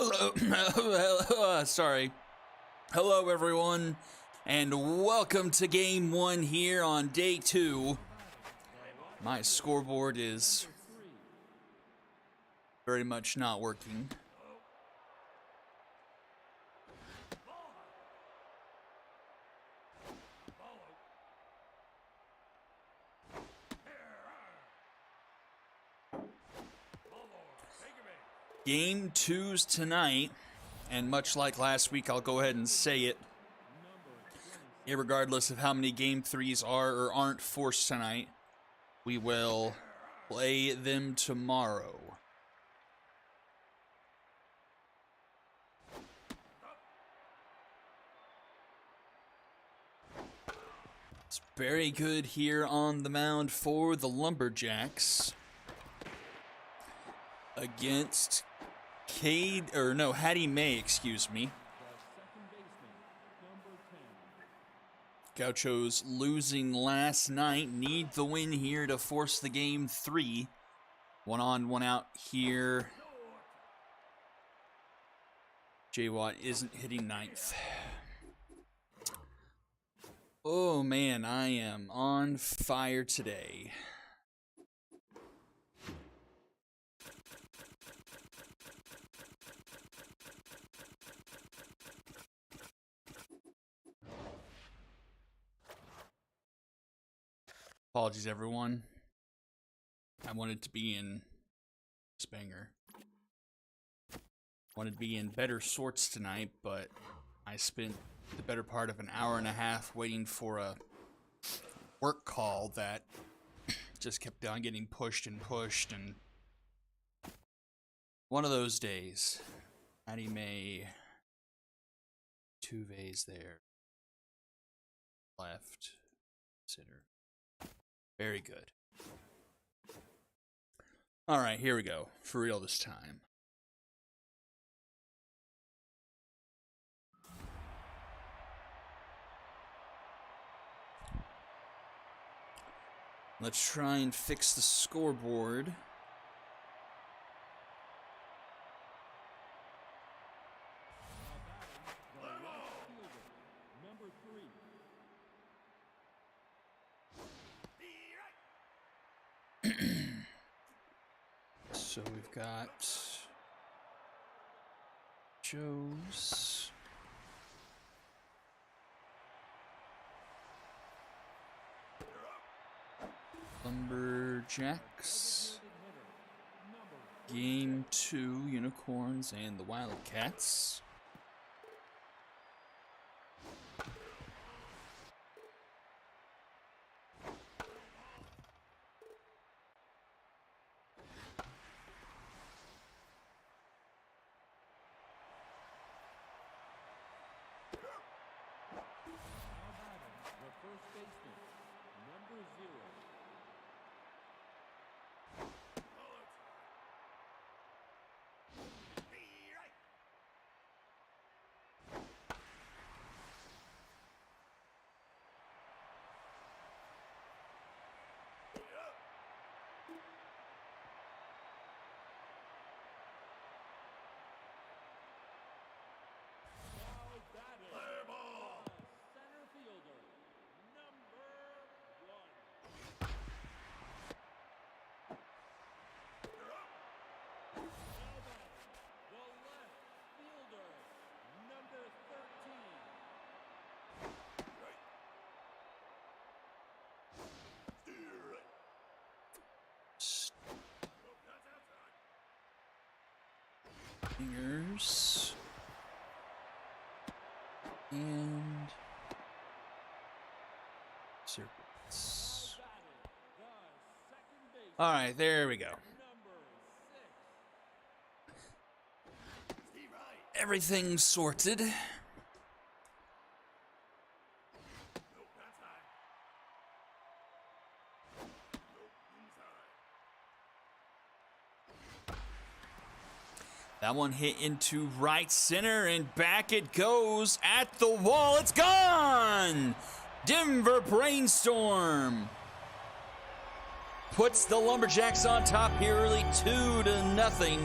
Hello. Sorry. Hello, everyone, and welcome to Game 1 here on Day 2. My scoreboard is very much not working. Game 2's tonight, and much like last week, I'll go ahead and say it. Irregardless of how many Game 3s are or aren't forced tonight, we will play them tomorrow. It's very good here on the mound for the Lumberjacks against Hattie May, excuse me. Gauchos losing last night, need the win here to force the Game 3. 1 on, 1 out here. J. Watt isn't hitting ninth. Oh man, I am on fire today. Apologies, everyone. I wanted to be in Spanger. Wanted to be in better sorts tonight, but I spent the better part of an hour and a half waiting for a work call that just kept on getting pushed and pushed, and one of those days. Hattie May, 2 V's there. Left. Sitter. Very good. All right, here we go. For real this time. Let's try and fix the scoreboard. So we've got Joe's. Lumberjacks. Game 2, Unicorns and the Wildcats. Fingers. And circles. All right, there we go. Everything's sorted. That one hit into right center, and back it goes at the wall. It's gone! Denver Brainstorm puts the Lumberjacks on top here early, 2-0.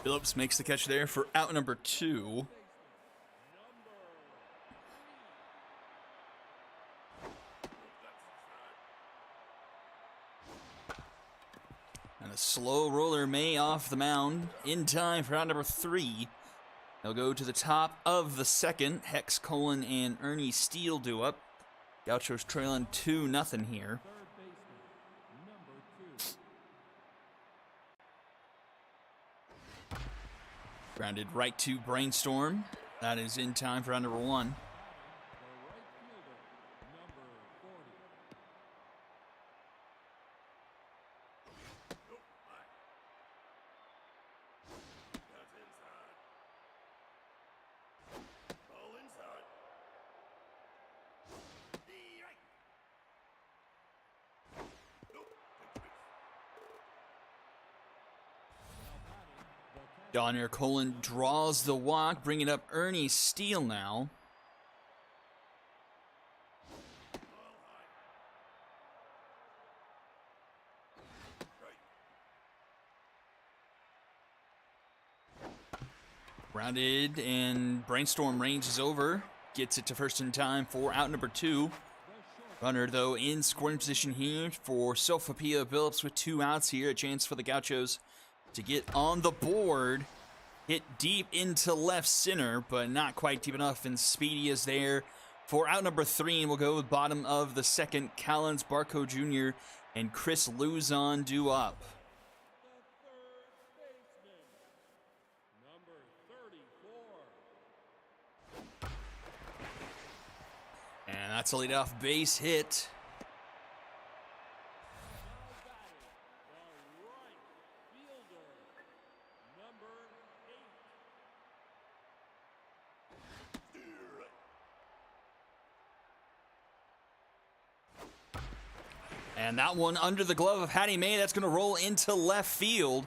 Phillips makes the catch there for out number 2. And a slow roller May off the mound in time for out number 3. They'll go to the top of the second. Hex, Colin, and Ernie Steele do up. Gauchos trailing 2-0 here. Grounded right to Brainstorm. That is in time for out number 1. Donner Colin draws the walk, bringing up Ernie Steele now. Grounded, and Brainstorm ranges over. Gets it to first in time for out number 2. Runner, though, in scoring position here for Sofapia Billups with 2 outs here. A chance for the Gauchos to get on the board. Hit deep into left center, but not quite deep enough, and Speedy is there for out number 3, and we'll go with bottom of the second. Callens, Barco Jr., and Chris Luzon do up. And that's a leadoff base hit. And that one under the glove of Hattie May. That's going to roll into left field.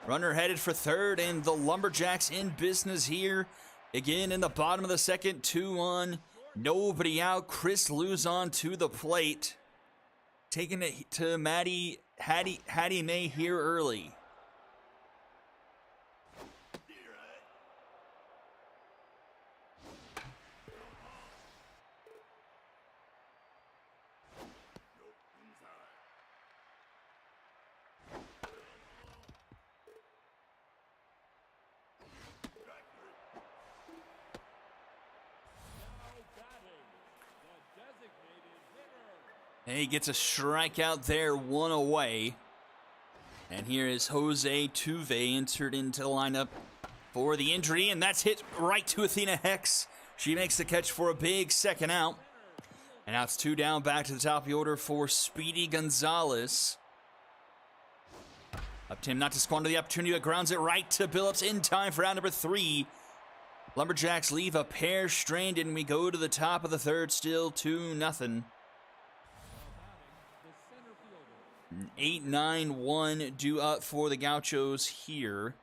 Runner headed for third, and the Lumberjacks in business here. Again, in the bottom of the second, 2-1. Nobody out. Chris Luzon to the plate. Taking it to Hattie May here early. He gets a strikeout there, 1 away. And here is Jose Tuve entered into the lineup for the injury, and that's hit right to Athena Hex. She makes the catch for a big second out. And now it's 2 down, back to the top of the order for Speedy Gonzalez. Up to him not to squander the opportunity, but grounds it right to Billups in time for out number 3. Lumberjacks leave a pair stranded, and we go to the top of the third, still 2-0. 8-9-1 due up for the Gauchos here.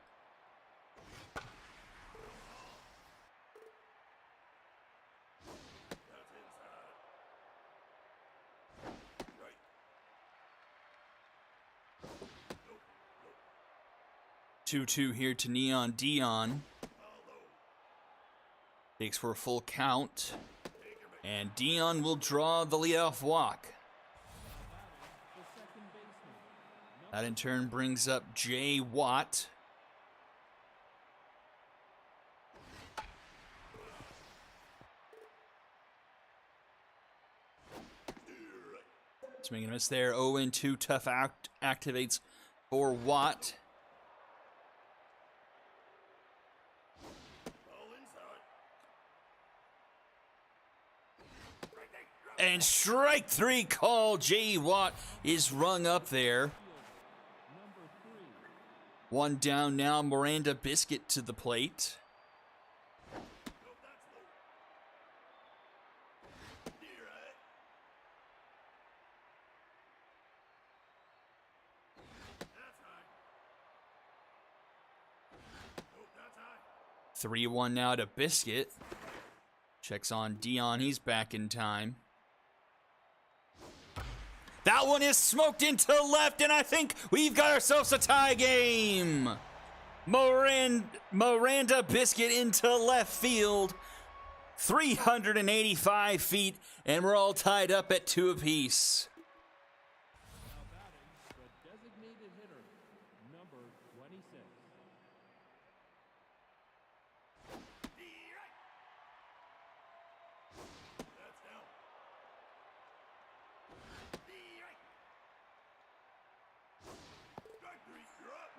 Two here to Neon Dion. Takes for a full count. And Dion will draw the leadoff walk. That in turn brings up Jay Watt. Swinging a miss there. 0-2. Tough activates for Watt. And strike 3 call. Jay Watt is rung up there. 1 down now. Miranda Biscuit to the plate. That's 3-1 now to Biscuit. Checks on Dion. He's back in time. That one is smoked into left, and I think we've got ourselves a tie game. Miranda Biscuit into left field. 385 feet, and we're all tied up at 2 apiece. The designated hitter, number 26.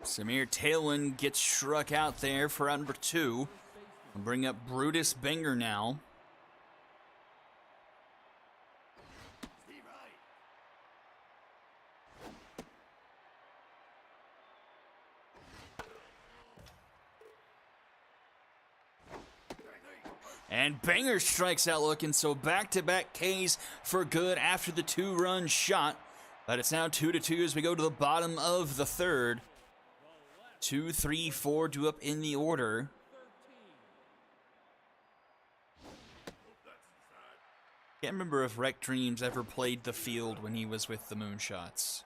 Samir Tailwind gets struck out there for out number 2. We'll bring up Brutus Banger now. And Banger strikes out looking, so back-to-back Ks for good after the 2-run shot. But it's now 2-2 as we go to the bottom of the 3rd. 2, 3, 4 due up in the order. Can't remember if Rec Dreams ever played the field when he was with the Moonshots.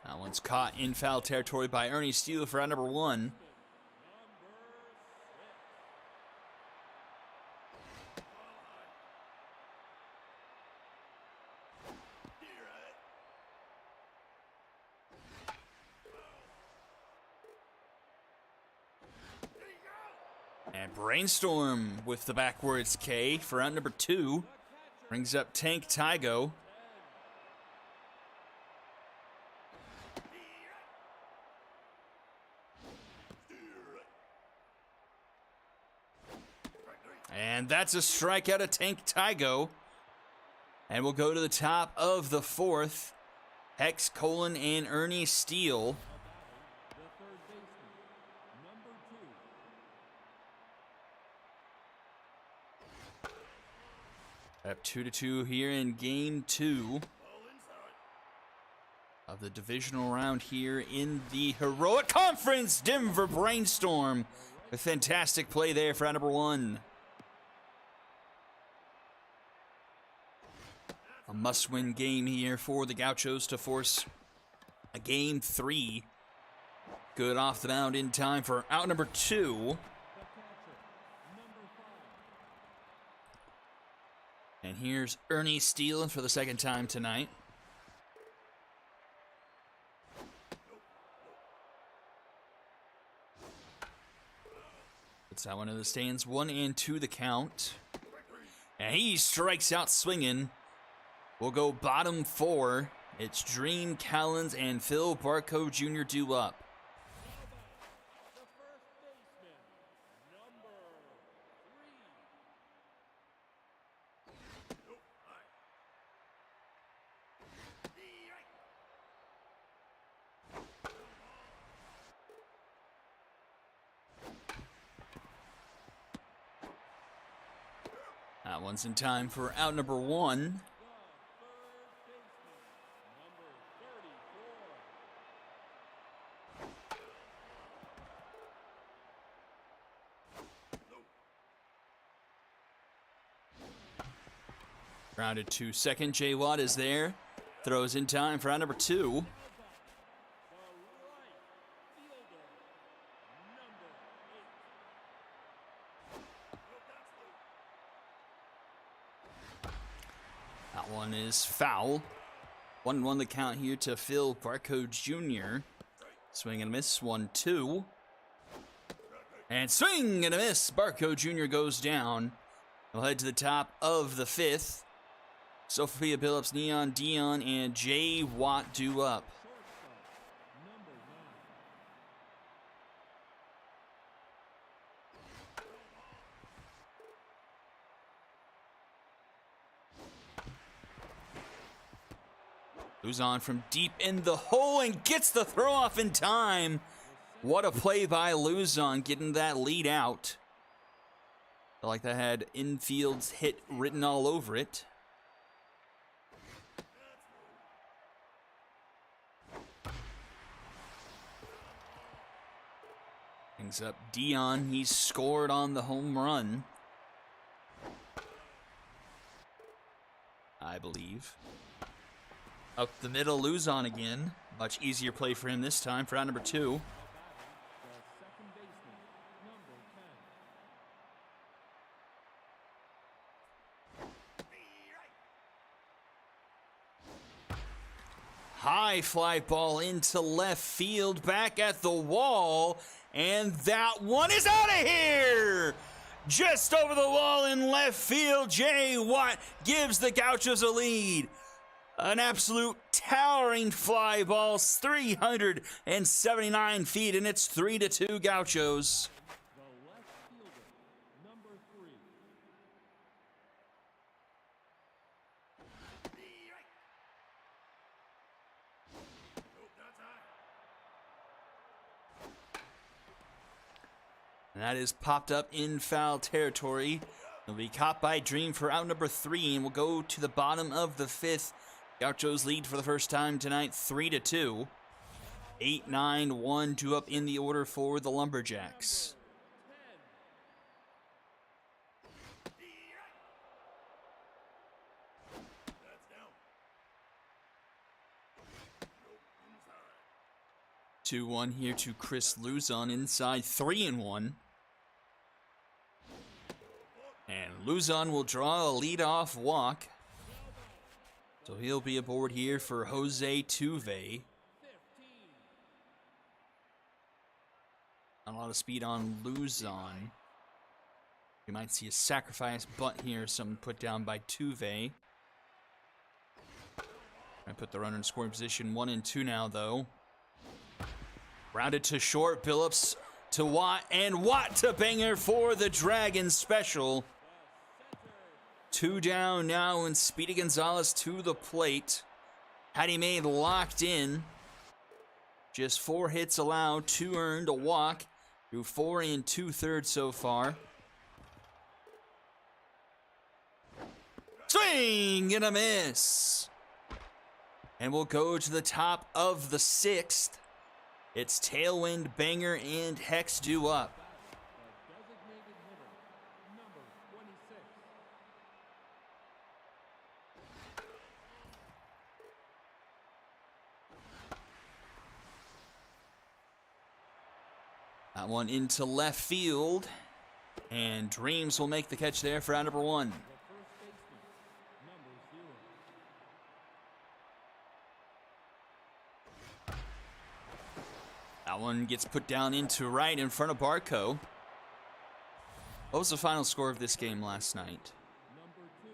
That one's caught in foul territory by Ernie Steele for out number 1. And Brainstorm with the backwards K for out number 2. Brings up Tank Tygo. And that's a strikeout of Tank Tygo. And we'll go to the top of the 4th. Hex, Colon, and Ernie Steele. Up 2-2 here in game 2 of the divisional round here in the Heroic Conference. Denver Brainstorm. A fantastic play there for out number 1. A must-win game here for the Gauchos to force a game 3. Good off the mound in time for out number 2. And here's Ernie Steele for the 2nd time tonight. Puts that one in the stands. 1-2 the count. And he strikes out swinging. We'll go bottom 4. It's Dream Callens and Phil Barco Jr. due up. That one's in time for out number 1. Grounded to second. Jay Watt is there. Throws in time for out number 2. That one is foul. 1-1 the count here to Phil Barco Jr. Swing and miss. 1-2. And swing and a miss. Barco Jr. goes down. We'll head to the top of the 5th. Sophia Billups, Neon Dion, and Jay Watt due up. Luzon from deep in the hole and gets the throw off in time. What a play by Luzon, getting that lead out. Felt like that had infield's hit written all over it. Brings up Dion. He's scored on the home run. I believe. Up the middle, Luzon again. Much easier play for him this time for round number 2. The second baseman, number 10. High fly ball into left field, back at the wall, and that one is out of here! Just over the wall in left field, Jay Watt gives the Gauchos a lead. An absolute towering fly ball, 379 feet, and it's 3-2 Gauchos. The left fielder, number 3. And that is popped up in foul territory. It'll be caught by Dream for out number 3, and we'll go to the bottom of the 5th. Gauchos lead for the first time tonight, 3-2. 8-9-1 up in the order for the Lumberjacks. Two 2-1 here to Chris Luzon inside 3-1. And Luzon will draw a leadoff walk. So he'll be aboard here for Jose Tuve. Not a lot of speed on Luzon. You might see a sacrifice bunt here, something put down by Tuve. I put the runner in scoring position 1 and 2 now, though. Rounded to short, Billups to Watt, and Watt to Banger for the Dragons special. 2 down now, and Speedy Gonzalez to the plate. Hattie May locked in. Just 4 hits allowed, 2 earned, a walk. Through 4 2/3 so far. Swing and a miss. And we'll go to the top of the 6th. It's Tailwind, Banger, and Hex due up. The designated hitter, number 26. That one into left field. And Dreams will make the catch there for out number 1. The first baseman, number 0. That one gets put down into right in front of Barco. What was the final score of this game last night? Number 2.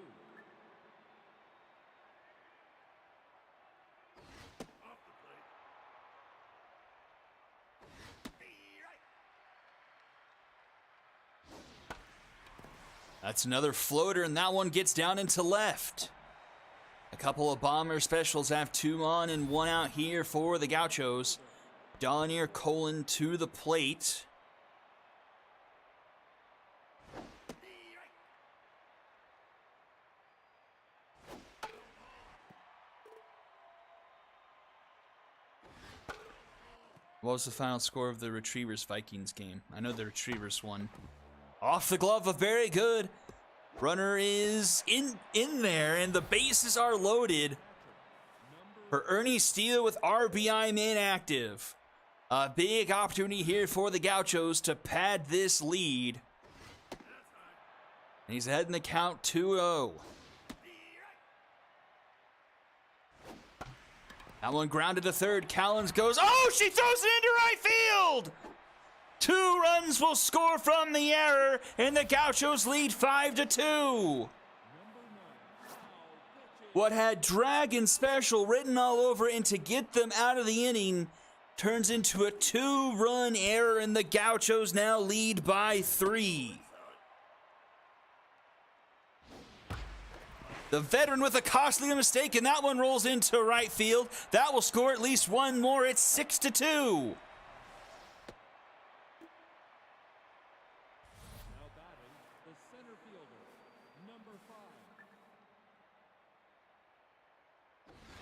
That's another floater, and that one gets down into left. A couple of bomber specials have 2 on and 1 out here for the Gauchos. Donier Colon to the plate. What was the final score of the Retrievers-Vikings game? I know the Retrievers won. Off the glove of Very Good. Runner is in there, and the bases are loaded for Ernie Steele with RBI man active. A big opportunity here for the Gauchos to pad this lead. And he's ahead in the count 2-0. That one grounded to third. Callens goes, oh, she throws it into right field! 2 runs will score from the error, and the Gauchos lead 5-2. What had Dragon Special written all over it, and to get them out of the inning turns into a 2-run error, and the Gauchos now lead by 3. The veteran with a costly mistake, and that one rolls into right field. That will score at least 1 more. It's 6-2. Now batting, the center fielder, number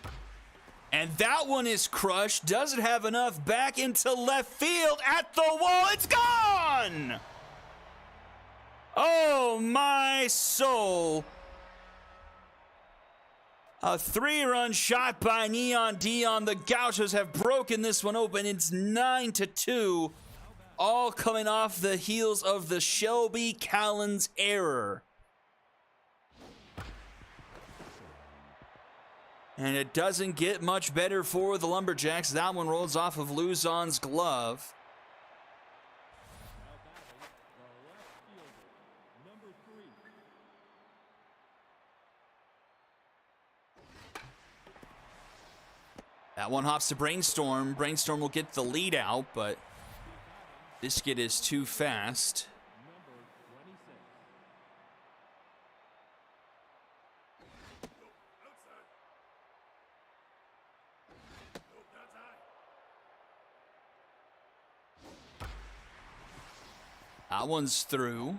5. And that one is crushed. Doesn't have enough back into left field at the wall. It's gone! Oh, my soul. A 3-run shot by Neon Dion. The Gauchos have broken this one open. It's 9-2. All coming off the heels of the Shelby Callens error. And it doesn't get much better for the Lumberjacks. That one rolls off of Luzon's glove. That one hops to Brainstorm. Brainstorm will get the lead out, but Biscuit is too fast. That one's through.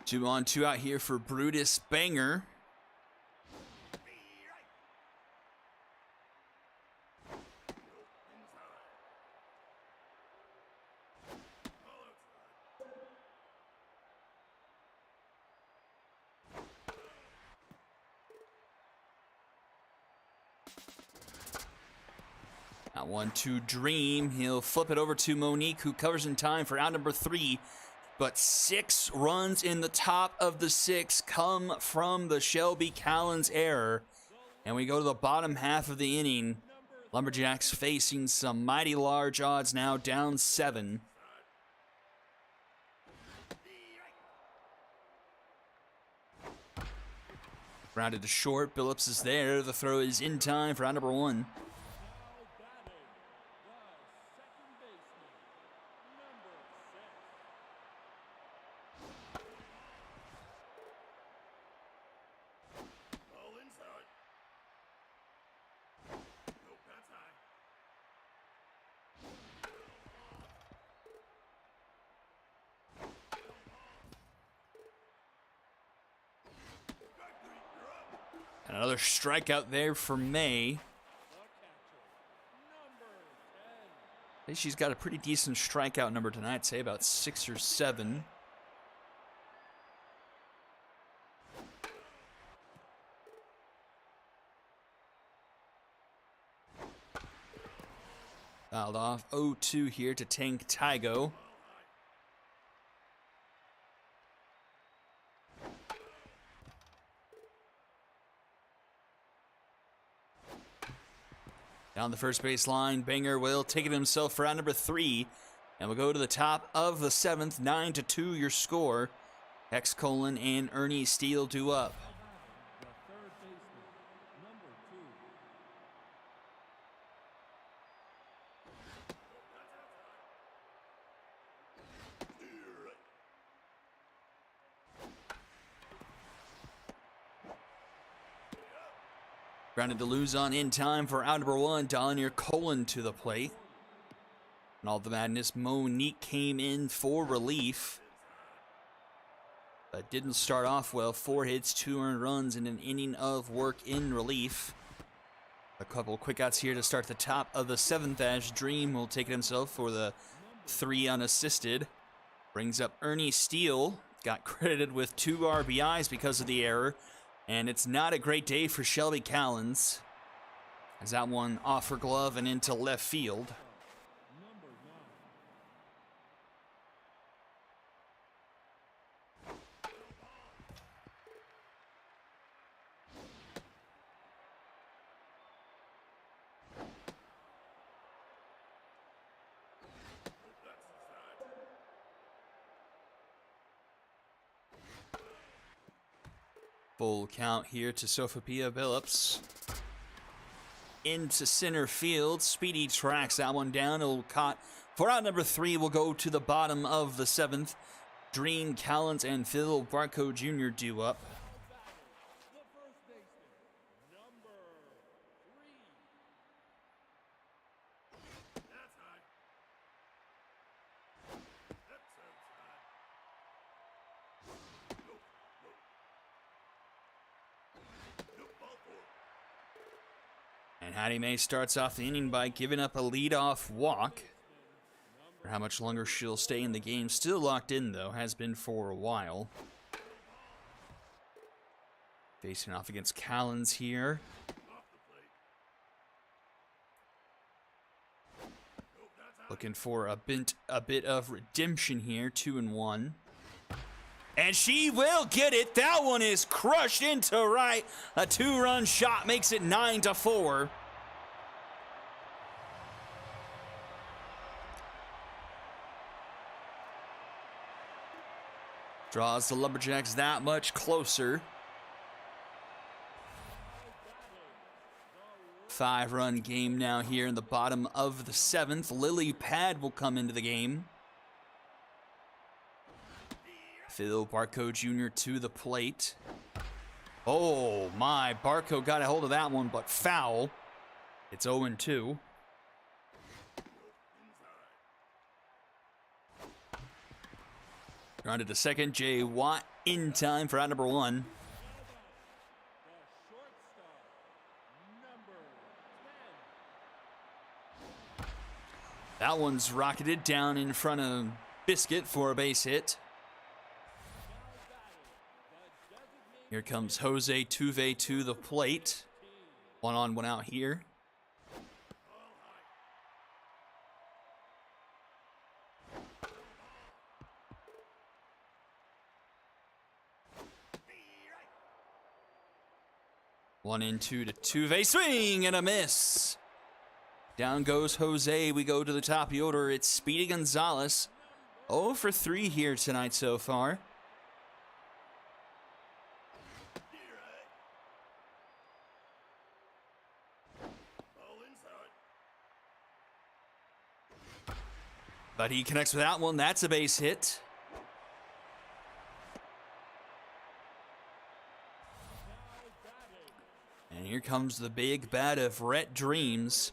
Two on, two out here for Brutus Banger. That one to Dream. He'll flip it over to Monique, who covers in time for out number 3. But 6 runs in the top of the 6 come from the Shelby Callens error. And we go to the bottom half of the inning. Lumberjacks facing some mighty large odds now, down 7. Grounded to short. Billups is there. The throw is in time for out number 1. Another strikeout there for May. I think she's got a pretty decent strikeout number tonight, say about 6 or 7. Fouled off 0-2 here to Tank Tygo. Down the first base line, Banger will take it himself for out number 3. And we'll go to the top of the 7th, 9-2 your score. Hex Colon and Ernie Steele due up. Grounded to Luzon in time for out number 1. Donier Colon to the plate. And all the madness, Monique came in for relief. But didn't start off well. 4 hits, 2 earned runs in an inning of work in relief. A couple quick outs here to start the top of the 7th as Dream will take it himself for the 3 unassisted. Brings up Ernie Steele. Got credited with 2 RBIs because of the error. And it's not a great day for Shelby Callens, as that one off her glove and into left field. Full count here to Sophia Billups. Into center field. Speedy tracks that one down. It'll caught for out number 3. We'll go to the bottom of the 7th. Dream, Callens, and Phil Barco Jr. due up. And Hattie May starts off the inning by giving up a leadoff walk. How much longer she'll stay in the game. Still locked in, though. Has been for a while. Facing off against Callens here. Looking for a bit of redemption here. 2-1. And she will get it. That one is crushed into right. A 2-run shot makes it 9-4. Draws the Lumberjacks that much closer. 5-run game now here in the bottom of the 7th. Lily Pad will come into the game. Phil Barco Jr. to the plate. Oh my, Barco got a hold of that one, but foul. It's 0-2. Grounded to second. Jay Watt in time for out number 1. That one's rocketed down in front of Biscuit for a base hit. Here comes Jose Tuve to the plate. 1 on, 1 out here. One and 2 to Tuve. Swing and a miss. Down goes Jose. We go to the top of the order. It's Speedy Gonzalez. 0 for 3 here tonight so far. But he connects with that one. That's a base hit. And here comes the big bat of Rhett Dreams.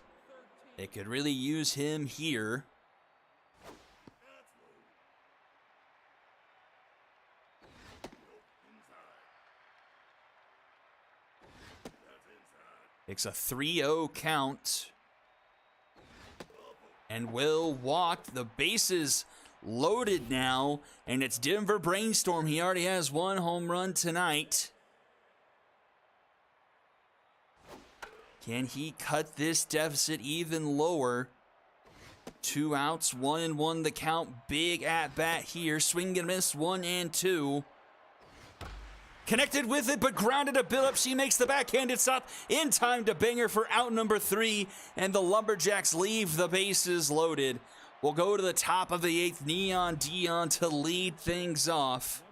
They could really use him here. It's a 3-0 count. And will walk. The bases loaded now. And it's Denver Brainstorm. He already has 1 home run tonight. Can he cut this deficit even lower? 2 outs, 1-1 the count. Big at bat here. Swing and miss, 1 and 2. Connected with it, but grounded to Billups. She makes the backhanded stop in time to Banger for out number 3. And the Lumberjacks leave the bases loaded. We'll go to the top of the 8th. Neon Dion to lead things off.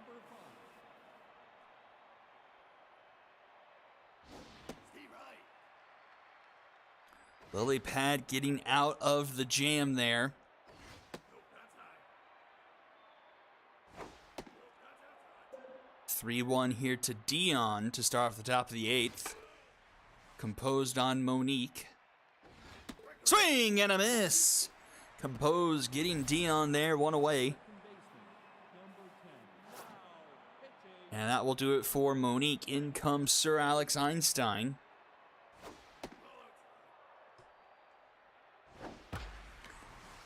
Lily Pad getting out of the jam there. 3-1 here to Dion to start off the top of the 8th. Composed on Monique. Swing and a miss. Composed getting Dion there, 1 away. And that will do it for Monique. In comes Sir Alex Einstein.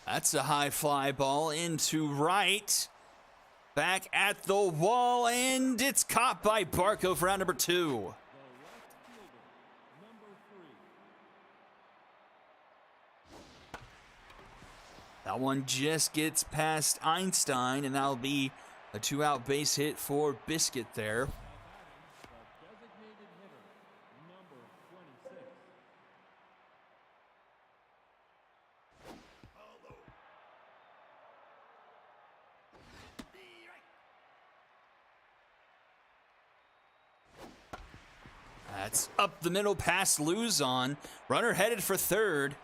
That's a high fly ball into right. Back at the wall, and it's caught by Barco for round number 2. That one just gets past Einstein, and that'll be a 2-out base hit for Biscuit there. That's up the middle past Luzon. Runner headed for third.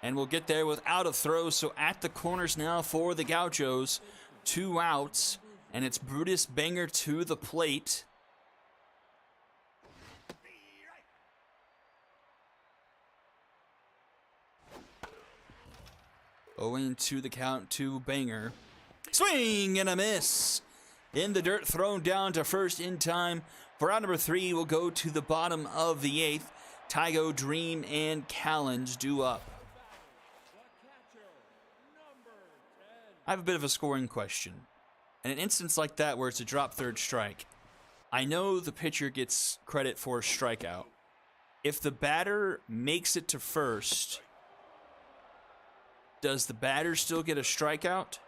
And we'll get there without a throw. So at the corners now for the Gauchos. 2 outs. And it's Brutus Banger to the plate. Owing to the count to Banger. Swing and a miss. In the dirt, thrown down to first in time. For round number 3, we'll go to the bottom of the 8th. Tygo, Dream, and Callens due up. I have a bit of a scoring question. In an instance like that where it's a drop third strike, I know the pitcher gets credit for a strikeout. If the batter makes it to first, does the batter still get a strikeout?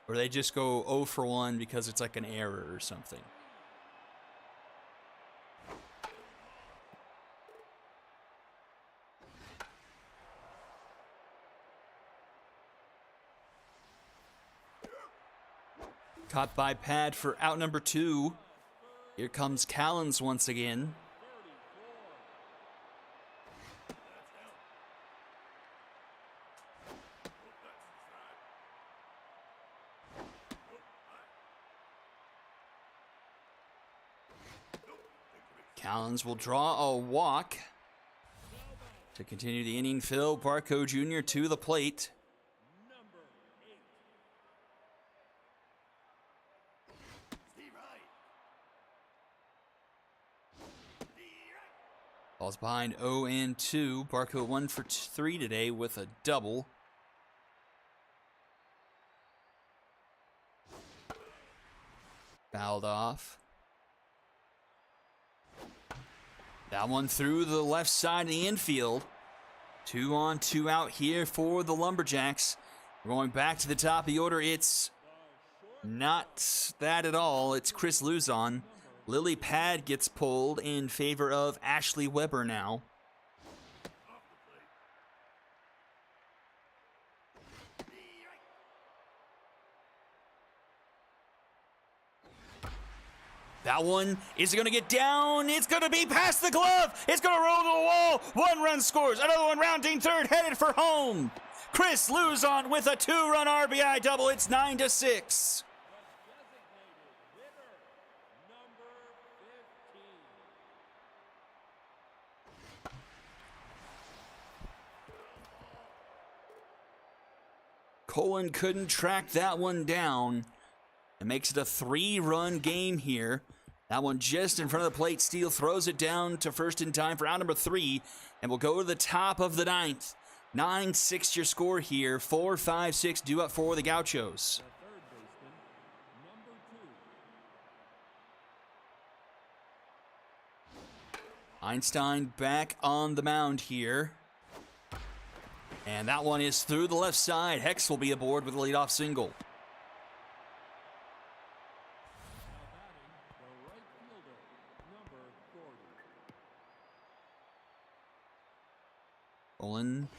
Or they just go 0 for 1 because it's like an error or something? Caught by pad for out number 2. Here comes Callens once again. Callens will draw a walk to continue the inning. Phil Barco Jr. to the plate. Ball's behind 0-2. Barco 1 for 3 today with a double. Fouled off. That one through the left side of the infield. 2 on, 2 out here for the Lumberjacks. We're going back to the top of the order. It's not that at all. It's Chris Luzon. Lily Pad gets pulled in favor of Ashley Weber now. That one is going to get down. It's going to be past the glove. It's going to roll to the wall. 1 run scores. Another one rounding third, headed for home. Chris Luzon with a 2-run RBI double. It's 9-6. Colin couldn't track that one down. It makes it a 3-run game here. That one just in front of the plate. Steele throws it down to first in time for out number 3. And we'll go to the top of the 9th. 9-6 your score here. 4-5-6 due up for the Gauchos. Einstein back on the mound here. And that one is through the left side. Hex will be aboard with a leadoff single. Olin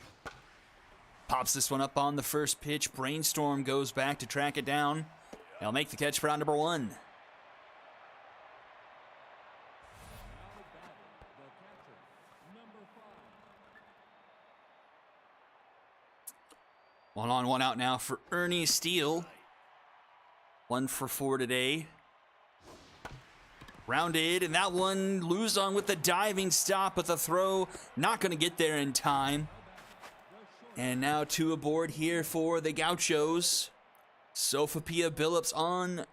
pops this one up on the first pitch. Brainstorm goes back to track it down. They'll make the catch for out number 1. One on, one out now for Ernie Steele. 1 for 4 today. Rounded, and that one Luzon with the diving stop, but the throw not going to get there in time. And now 2 aboard here for the Gauchos. Sophia Billups on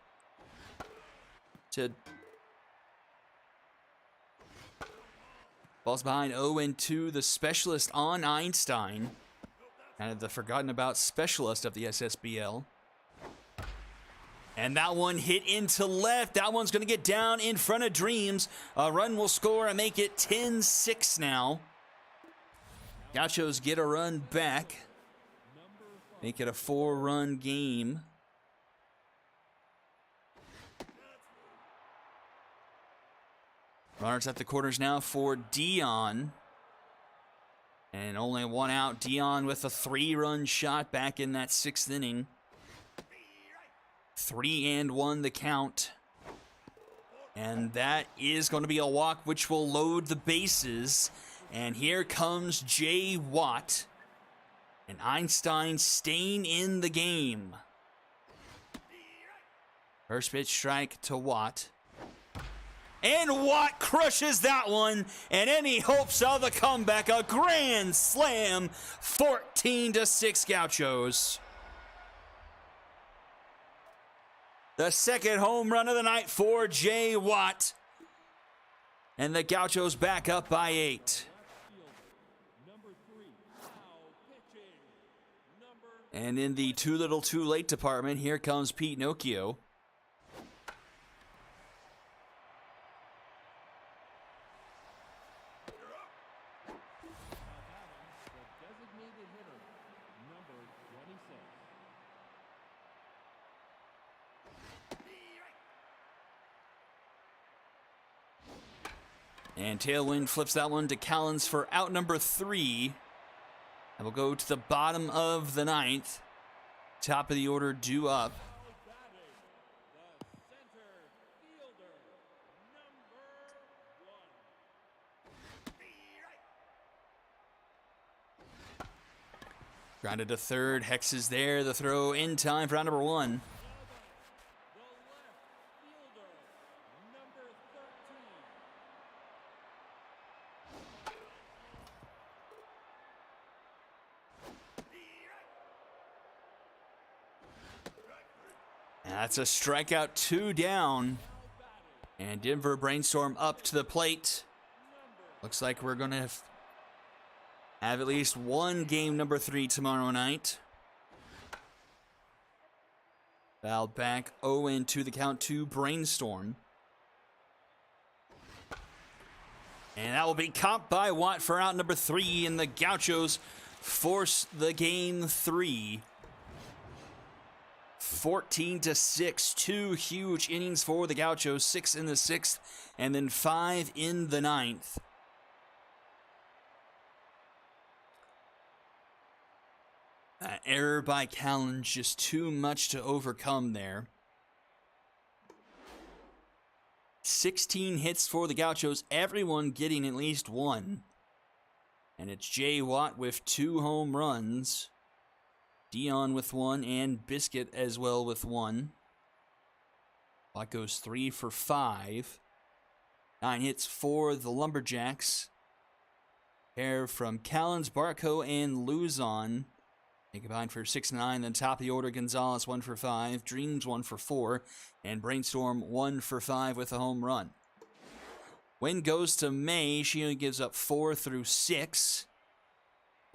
to... Ball's behind 0-2. The specialist on Einstein. Kind of the forgotten about specialist of the Ssbl. And that one hit into left. That one's going to get down in front of Dreams. A run will score and make it 10-6 now. Gauchos get a run back. Make it a 4-run game. Runners at the corners now for Dion. And only 1 out. Dion with a 3-run shot back in that 6th inning. 3-1 the count. And that is going to be a walk which will load the bases. And here comes Jay Watt. And Einstein staying in the game. First pitch strike to Watt. And Watt crushes that one. And any hopes of a comeback, a grand slam. 14-6 Gauchos. The second home run of the night for Jay Watt. And the Gauchos back up by 8. And in the too little too late department, here comes Pete Nokia. The designated hitter, number 26. And Tailwind flips that one to Callens for out number 3. And we'll go to the bottom of the 9th. Top of the order due up. Now batting, the center fielder, number 1. Grounded to third. Hex is there. The throw in time for out number 1. The left fielder, number 13. And that's a strikeout, 2 down. And Denver Brainstorm up to the plate. Looks like we're going to have at least one game number 3 tomorrow night. Foul back 0-2 the count to Brainstorm. And that will be caught by Watt for out number 3. And the Gauchos force the game 3. 14-6, 2 huge innings for the Gauchos, 6 in the 6th, and then 5 in the 9th. Error by Callens, just too much to overcome there. 16 hits for the Gauchos, everyone getting at least 1. And it's Jay Watt with 2 home runs. Dion with 1, and Biscuit as well with 1. Watt goes 3 for 5. 9 hits for the Lumberjacks. Pair from Callens, Barco, and Luzon. They combined for 6 and 9. Then top of the order, Gonzalez 1 for 5. Dreams 1 for 4. And Brainstorm 1 for 5 with a home run. Win goes to May. She only gives up 4 through 6.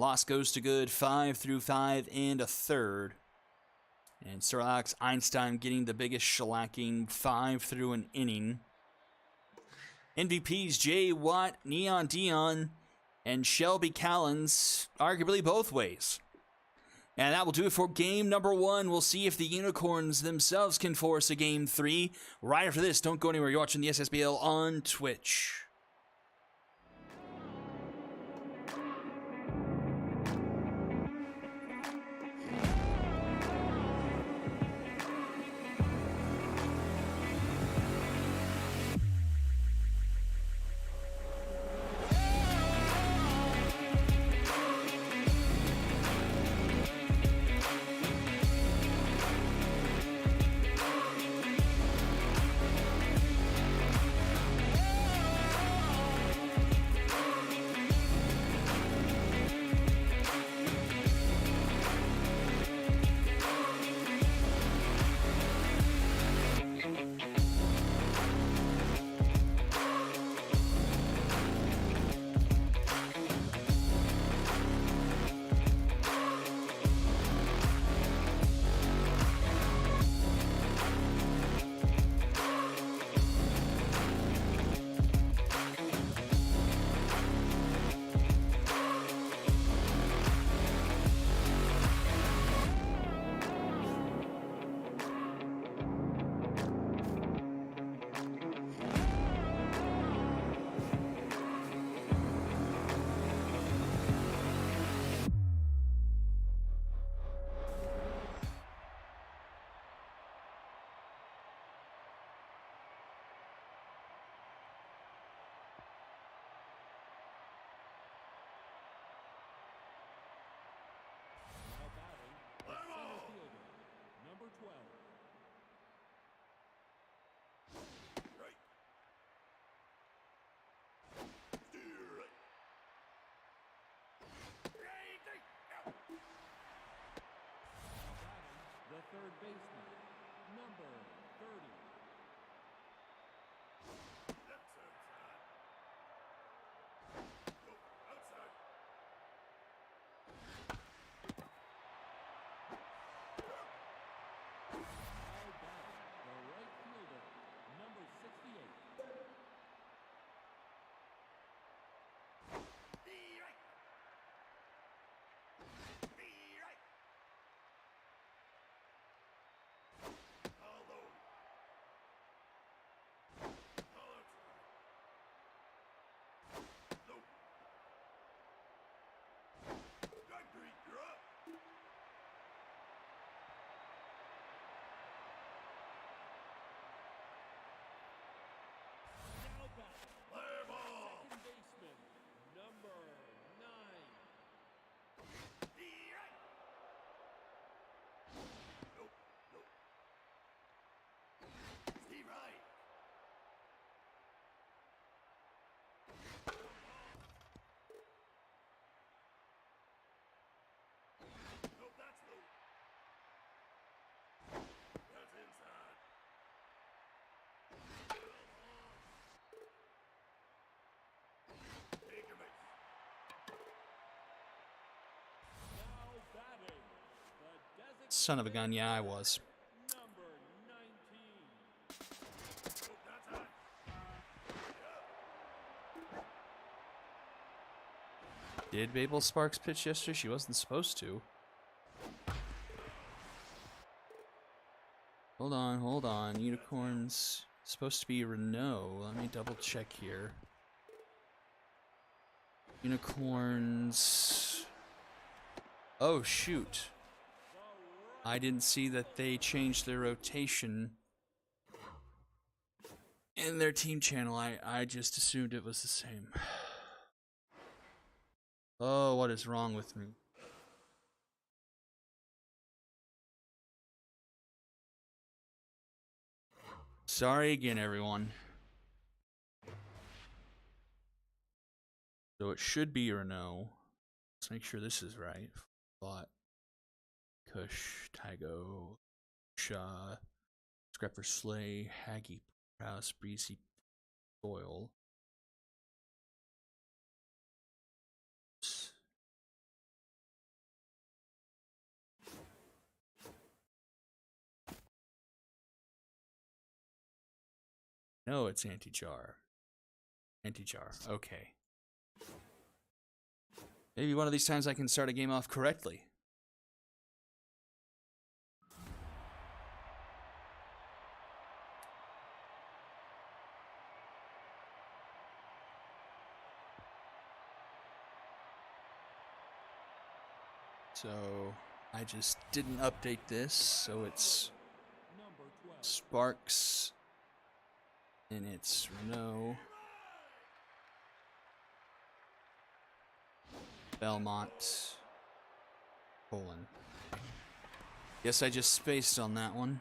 Loss goes to Good 5 through 5 and a third. And Sir Alex Einstein getting the biggest shellacking, 5 through an inning. MVPs Jay Watt, Neon Dion, and Shelby Callens, arguably both ways. And that will do it for game number 1. We'll see if the Unicorns themselves can force a game 3. Right after this, don't go anywhere. You're watching the Ssbl on Twitch. Now batting, the center fielder, number 12. Now batting, the third baseman, number 30. Son of a gun, yeah, I was. Number 19. Did Babel Sparks pitch yesterday? She wasn't supposed to. Hold on. Unicorns supposed to be Renault. Let me double check here. Unicorns. Oh, shoot. I didn't see that they changed their rotation in their team channel. I just assumed it was the same. Oh, what is wrong with me? Sorry again, everyone. So it should be Renault. Let's make sure this is right. Bot, Kush, Tygo, Shaw, Scrapper Slay, Haggy, Rouse, Breezy, Doyle. No, it's anti-jar. Anti-jar. Okay. Maybe one of these times I can start a game off correctly. So I just didn't update this, so it's Number 12. Sparks and it's Renault, Belmont, Poland. Guess I just spaced on that one.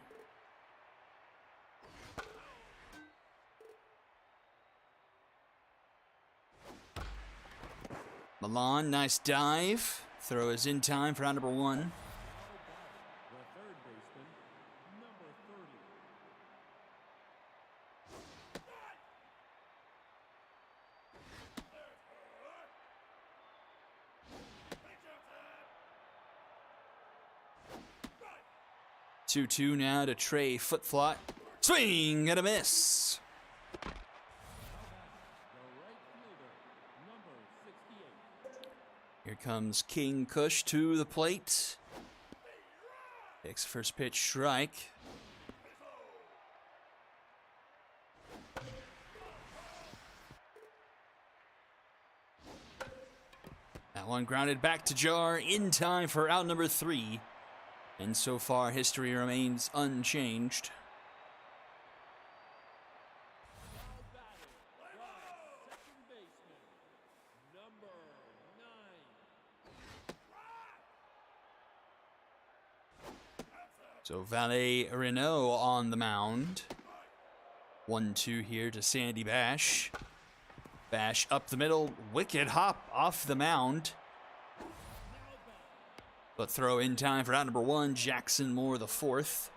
Milan, nice dive. Throw is in time for round number 1. The third baseman, number 30. 2-2 now to Trey foot flot. Swing and a miss. The right fielder, number 68. Here comes King Kush to the plate. Takes the first pitch, strike. That one grounded back to Jar in time for out number 3. And so far, history remains unchanged. Now batting, the second baseman, number 9. So Valet Renault on the mound. 1-2 here to Sandy Bash. Bash up the middle, wicked hop off the mound. But throw in time for out number 1, Jackson Moore the 4th.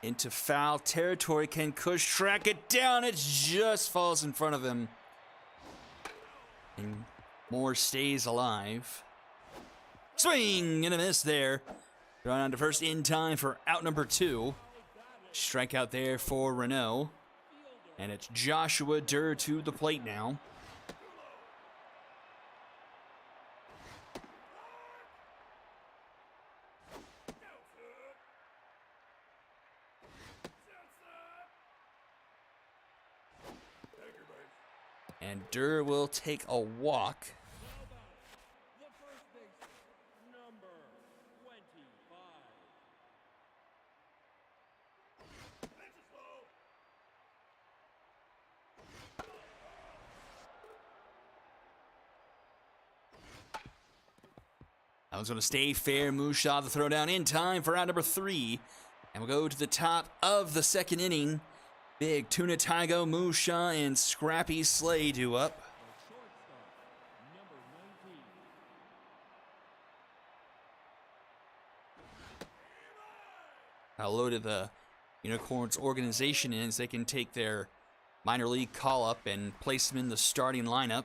Into foul territory. Can Kush track it down? It just falls in front of him. And Moore stays alive. Swing and a miss there. Thrown on to first in time for out number 2. Strikeout there for Renault. And it's Joshua Durr to the plate now. And Durr will take a walk. The first baseman, number 25. That one's going to stay fair. Mushaw the throw down in time for round number 3. And we'll go to the top of the second inning. Big Tuna Tygo, Mushaw, and Scrappy Slay do up. The shortstop, number 19. how loaded the Unicorns organization is. They can take their minor league call-up and place them in the starting lineup.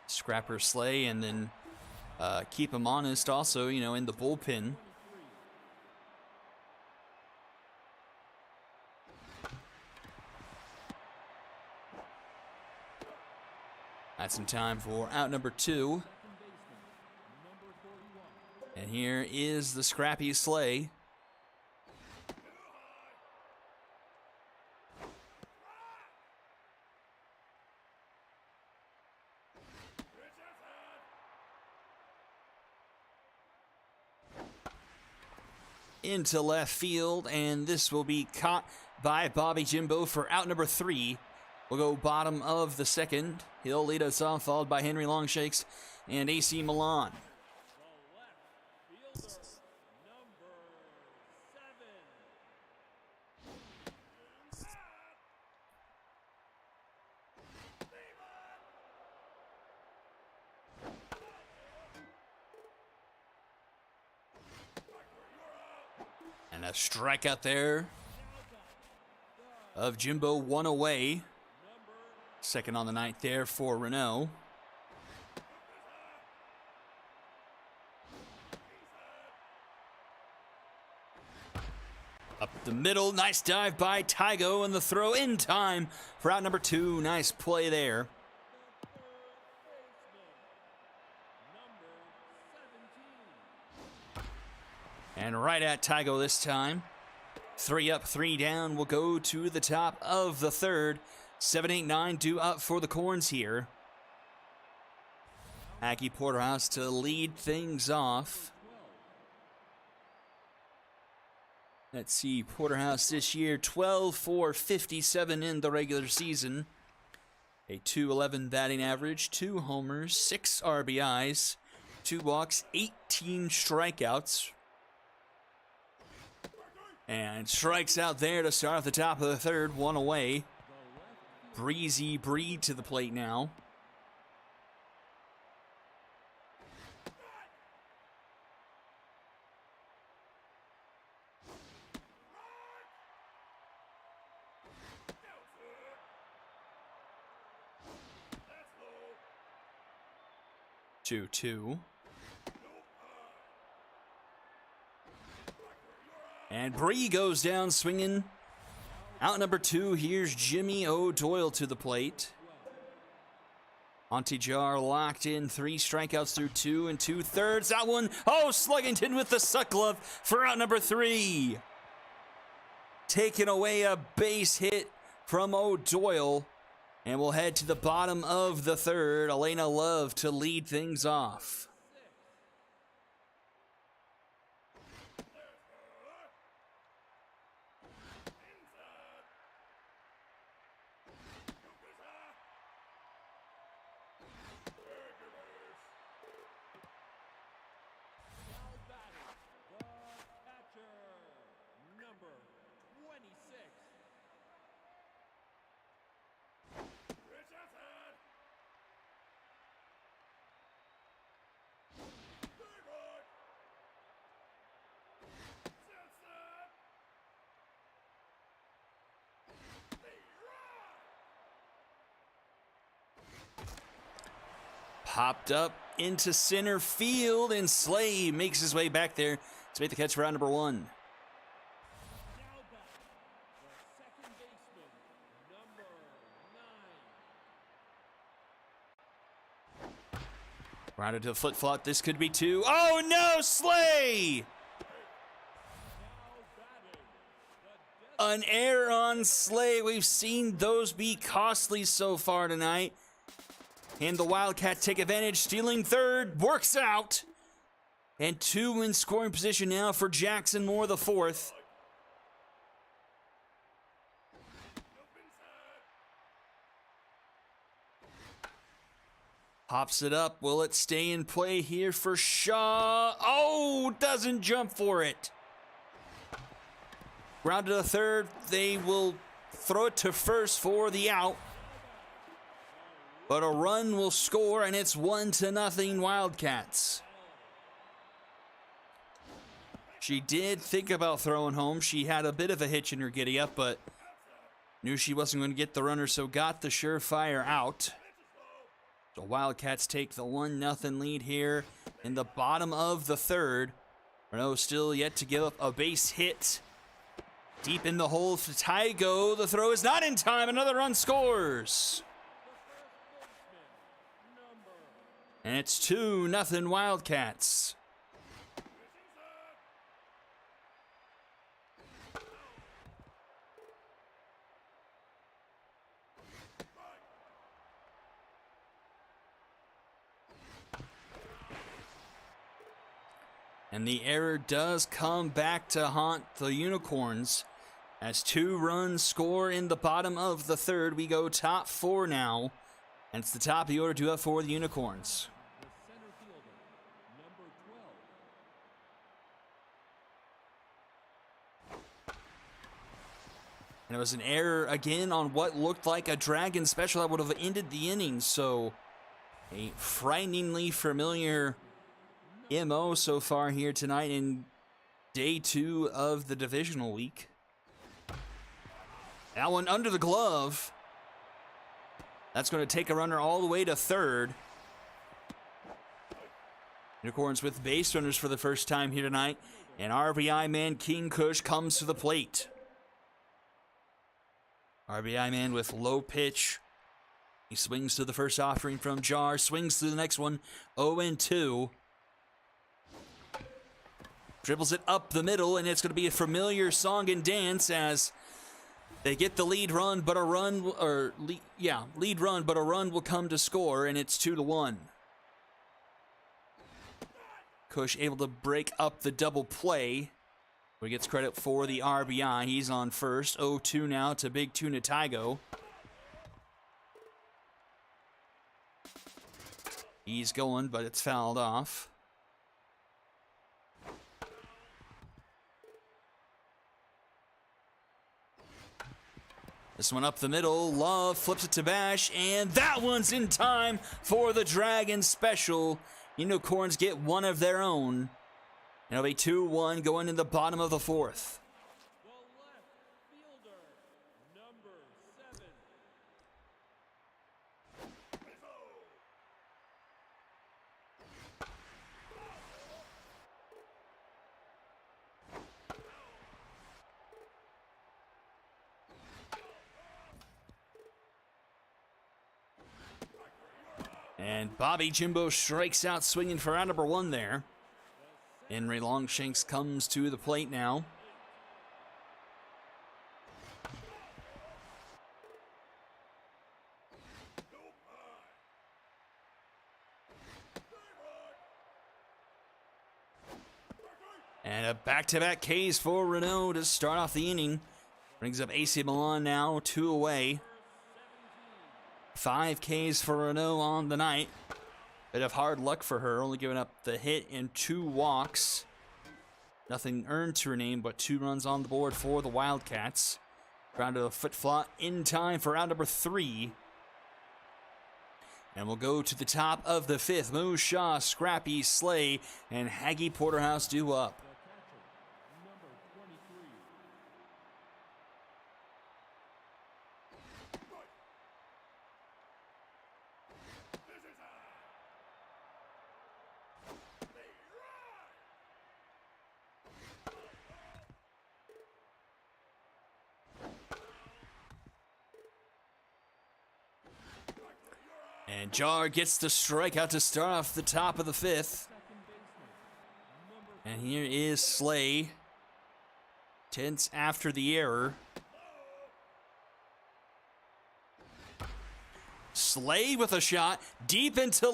Scrapper Slay, and then keep him honest also, in the bullpen. That's some time for out number 2. And here is the scrappy Slay. Into left field, and this will be caught by Bobby Jimbo for out number 3. We'll go bottom of the second. He'll lead us off, followed by Henry Longshakes and AC Milan. And a strikeout there of Jimbo, 1 away. Second on the night there for Renault. Up the middle, nice dive by Tygo, and the throw in time for out number 2. Nice play there. And right at Tygo this time. 3 up, 3 down. We'll go to the top of the third. 7, 8, 9 due up for the Corns here. Aki Porterhouse to lead things off. Let's see, Porterhouse this year, 12 for 57 in the regular season. A .211 batting average, 2 homers, 6 RBIs, 2 walks, 18 strikeouts. And strikes out there to start off the top of the third, 1 away. Breezy Breed to the plate now. Two. And Bree goes down swinging. Out number 2, here's Jimmy O'Doyle to the plate. Antijar locked in, 3 strikeouts through 2 2/3. That one, Sluggington with the suck glove for out number 3. Taking away a base hit from O'Doyle. And we'll head to the bottom of the third. Elena Love to lead things off. Popped up into center field, and Slay makes his way back there to make the catch for round number 1. Rounded to the flip-flop. This could be 2. Oh, no, Slay! An error on Slay. We've seen those be costly so far tonight. And the Wildcats take advantage, stealing third, works out. And 2 in scoring position now for Jackson Moore, the 4th. Pops it up. Will it stay in play here for Shaw? Oh, doesn't jump for it. Ground to the third. They will throw it to first for the out. But a run will score, and it's 1-0 Wildcats. She did think about throwing home. She had a bit of a hitch in her giddy up, but knew she wasn't going to get the runner, so got the surefire out. The Wildcats take the 1-0 lead here in the bottom of the third. Renault still yet to give up a base hit. Deep in the hole for Tygo. The throw is not in time. Another run scores. And it's 2-0 Wildcats. And the error does come back to haunt the Unicorns as 2 runs score in the bottom of the third. We go top 4 now. And it's the top of the order to up for the Unicorns. The center fielder, number 12. And it was an error again on what looked like a Dragon special that would have ended the inning. So a frighteningly familiar MO so far here tonight in day 2 of the divisional week. That one under the glove. That's going to take a runner all the way to third. Unicorns with base runners for the first time here tonight. And RBI man King Kush comes to the plate. RBI man with low pitch. He swings to the first offering from Jar. Swings to the next one. 0-2. Dribbles it up the middle, and it's going to be a familiar song and dance as they get the lead run, but a run will come to score, and it's 2-1. Kush able to break up the double play. He gets credit for the RBI. He's on first. 0-2 now to Big Tuna Tygo. He's going, but it's fouled off. This one up the middle. Love flips it to Bash, and that one's in time for the Dragon special. Unicorns get one of their own. And it'll be 2-1 going in the bottom of the fourth. The left fielder, number 7. And Bobby Jimbo strikes out swinging for out number 1 there. Henry Longshanks comes to the plate now. And a back-to-back Ks for Renault to start off the inning. Brings up Ssbl now, 2 away. 5 Ks for Renault on the night. Bit of hard luck for her, only giving up the hit and 2 walks. Nothing earned to her name, but 2 runs on the board for the Wildcats. Ground to a foot flot in time for round number 3. And we'll go to the top of the 5th. Moose Shaw, Scrappy, Slay, and Haggy Porterhouse due up. The catcher, number 23. And Jar gets the strikeout to start off the top of the 5th. And here is Slay. Tense after the error. Slay with a shot deep into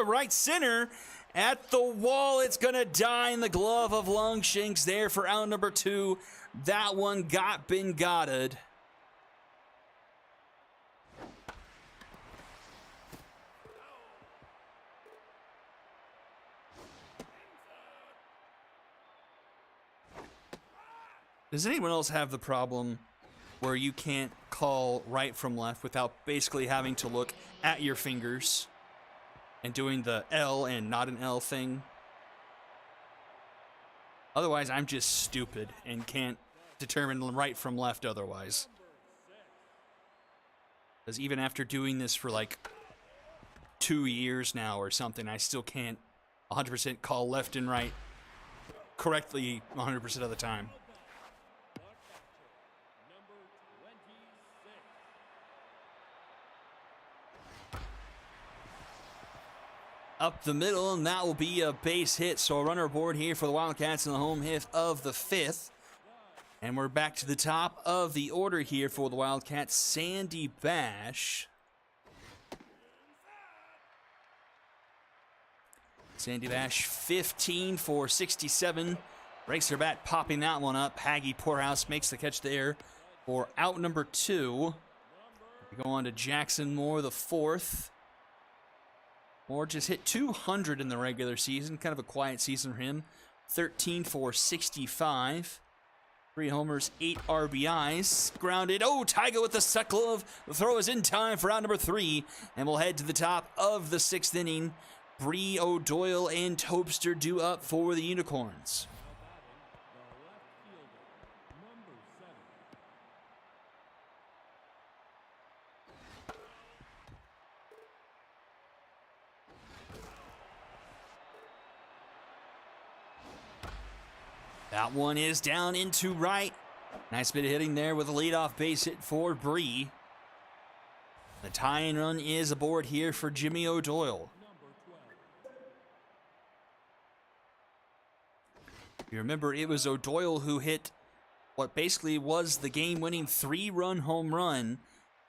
right center. At the wall, it's going to die in the glove of Longshanks there for out number 2. That one got Bengotted. Does anyone else have the problem where you can't call right from left without basically having to look at your fingers and doing the L and not an L thing? Otherwise, I'm just stupid and can't determine right from left otherwise. Because even after doing this for like 2 years now or something, I still can't 100% call left and right correctly 100% of the time. Number 26. Up the middle, and that will be a base hit. So a runner aboard here for the Wildcats in the home hit of the 5th. And we're back to the top of the order here for the Wildcats. Sandy Bash. Sandy Bash 15 for 67. Breaks her bat, popping that one up. Haggy Poorhouse makes the catch there for out number 2. We go on to Jackson Moore, the 4th. Moore just hit 200 in the regular season. Kind of a quiet season for him. 13 for 65. 3 homers, 8 RBIs. Grounded. Oh, Tyga with the suck glove. The throw is in time for out number 3. And we'll head to the top of the 6th inning. Bree, O'Doyle, and Tobster due up for the Unicorns. That one is down into right. Nice bit of hitting there with a leadoff base hit for Bree. The tying run is aboard here for Jimmy O'Doyle. You remember it was O'Doyle who hit what basically was the game-winning 3-run home run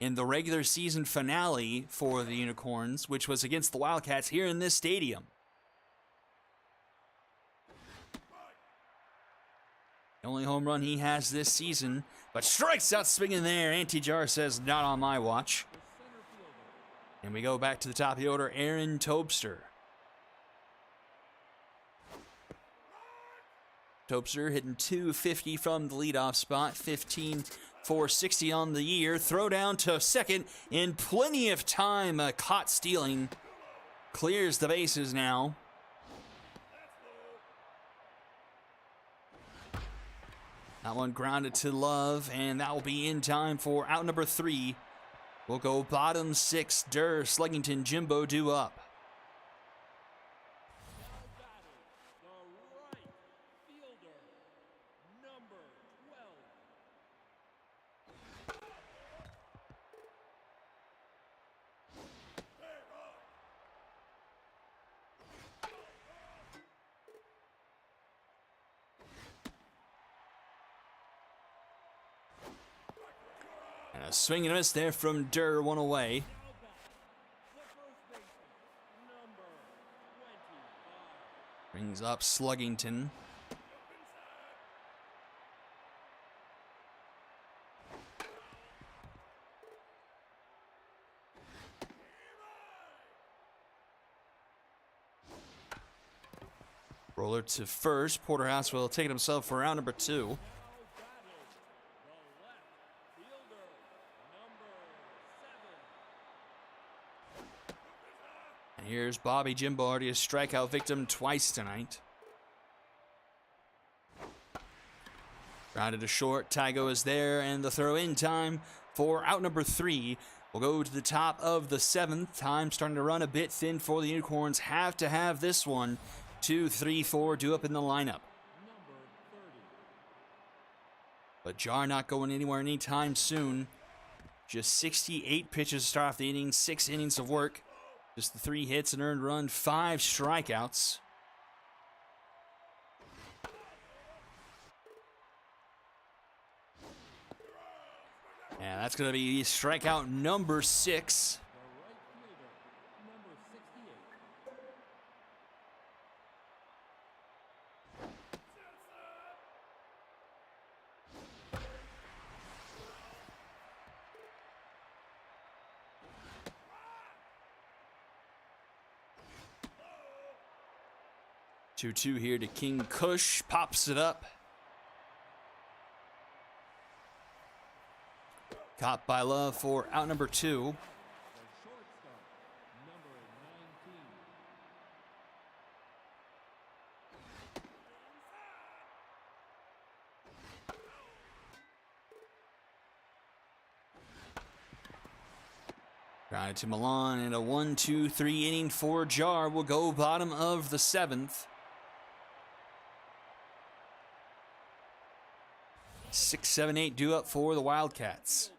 in the regular season finale for the Unicorns, which was against the Wildcats here in this stadium. The only home run he has this season, but strikes out swinging there. Anti-Jar says, not on my watch. And we go back to the top of the order, Aaron Tobster. Tobster hitting .250 from the leadoff spot, 15 for 60 on the year. Throw down to second in plenty of time. Caught stealing. Clears the bases now. That one grounded to Love, and that will be in time for out number 3. We'll go bottom 6, Durr, Sluggington, Jimbo due up. And a swing and a miss there from Durr, one away. Brings up Sluggington. Roller to first. Porterhouse will take it himself for round number 2. And here's Bobby Jimbo, already a strikeout victim twice tonight. Grounded to short. Tygo is there, and the throw in time for out number 3. We'll go to the top of the 7th. Time starting to run a bit thin for the Unicorns. Have to have this one. 2, 3, 4 due up in the lineup. But Jar not going anywhere anytime soon. Just 68 pitches to start off the inning. 6 innings of work. Just the 3 hits, an earned run, 5 strikeouts. And that's going to be strikeout number 6. 2-2 here to King Kush. Pops it up. Caught by Love for out number 2. Grounded to Milan, and a 1-2-3 inning for Jar will go bottom of the 7th. 6, 7, 8 due up for the Wildcats.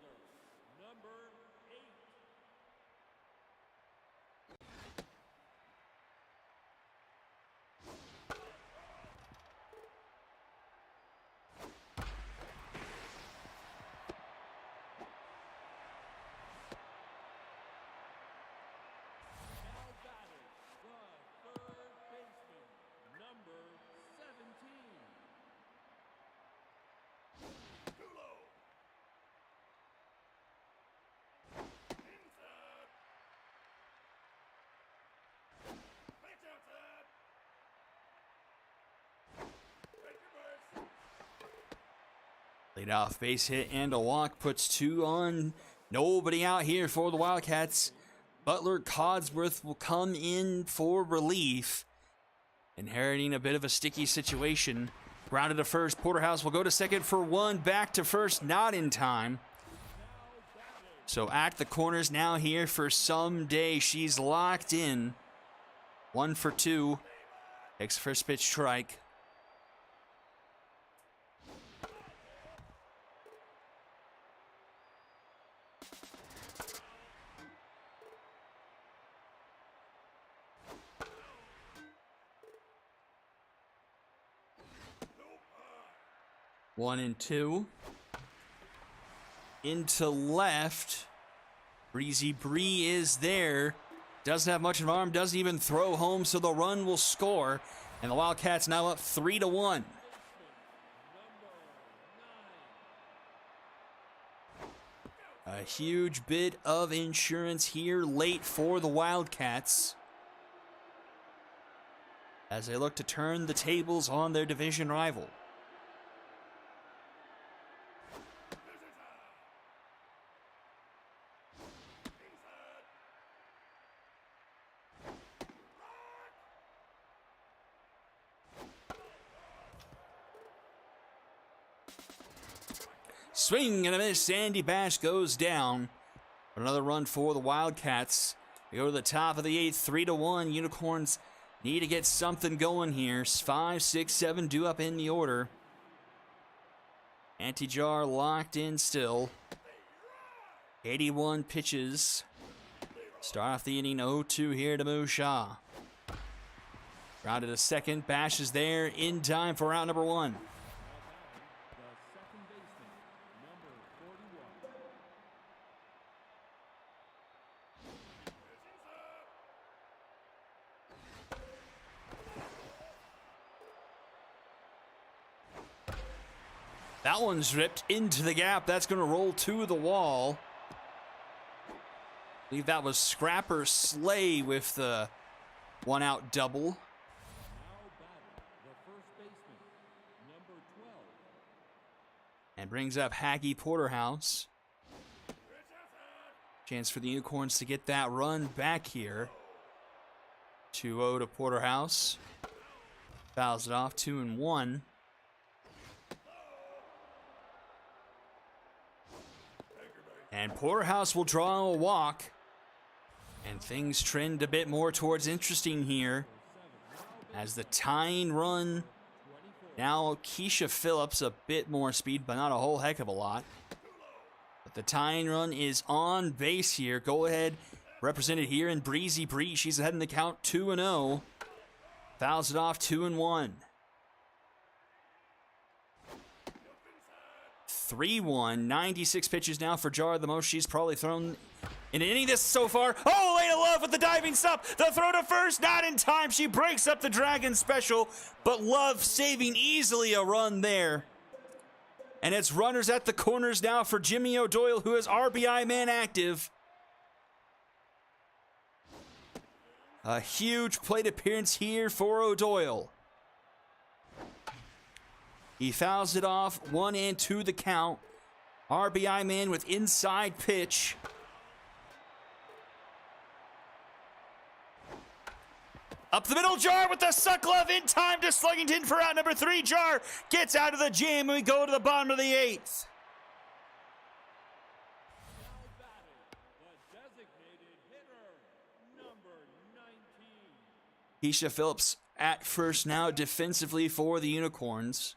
Lead off base hit and a walk puts 2 on. Nobody out here for the Wildcats. Butler Codsworth will come in for relief. Inheriting a bit of a sticky situation. Grounded to first. Porterhouse will go to second for 1. Back to first, not in time. So at the corners now here for someday. She's locked in. 1 for 2. Takes first pitch strike. One and 2. Into left. Breezy Bree is there. Doesn't have much of an arm. Doesn't even throw home, so the run will score. And the Wildcats now up 3-1. A huge bit of insurance here late for the Wildcats, as they look to turn the tables on their division rival. Swing and a miss. Sandy Bash goes down. Another run for the Wildcats. They go to the top of the 8th, 3-1. Unicorns need to get something going here. 5, 6, 7 due up in the order. Anti-Jar locked in still. 81 pitches. Start off the inning 0-2 here to Musha. Grounded to second. Bash is there in time for round number 1. That one's ripped into the gap. That's going to roll to the wall. I believe that was Scrapper Slay with the one-out double. And brings up Haggy Porterhouse. Chance for the Unicorns to get that run back here. 2-0 to Porterhouse. Fouls it off, 2-1. And Porterhouse will draw a walk. And things trend a bit more towards interesting here, as the tying run. Now Keisha Phillips, a bit more speed, but not a whole heck of a lot. But the tying run is on base here. Go ahead, represented here in Breezy Bree. She's ahead in the count, 2-0. Fouls it off, 2-1. 3-1, 96 pitches now for Jar, the most she's probably thrown in an inning this so far. Oh, Elena Love with the diving stop. The throw to first, not in time. She breaks up the Dragon special, but Love saving easily a run there. And it's runners at the corners now for Jimmy O'Doyle, who is RBI man active. A huge plate appearance here for O'Doyle. He fouls it off, 1-2 the count. RBI man with inside pitch. Up the middle, Jar with the suck glove in time to Sluggington for out number 3. Jar gets out of the jam, and we go to the bottom of the 8th. The designated Keisha Phillips at first now defensively for the Unicorns.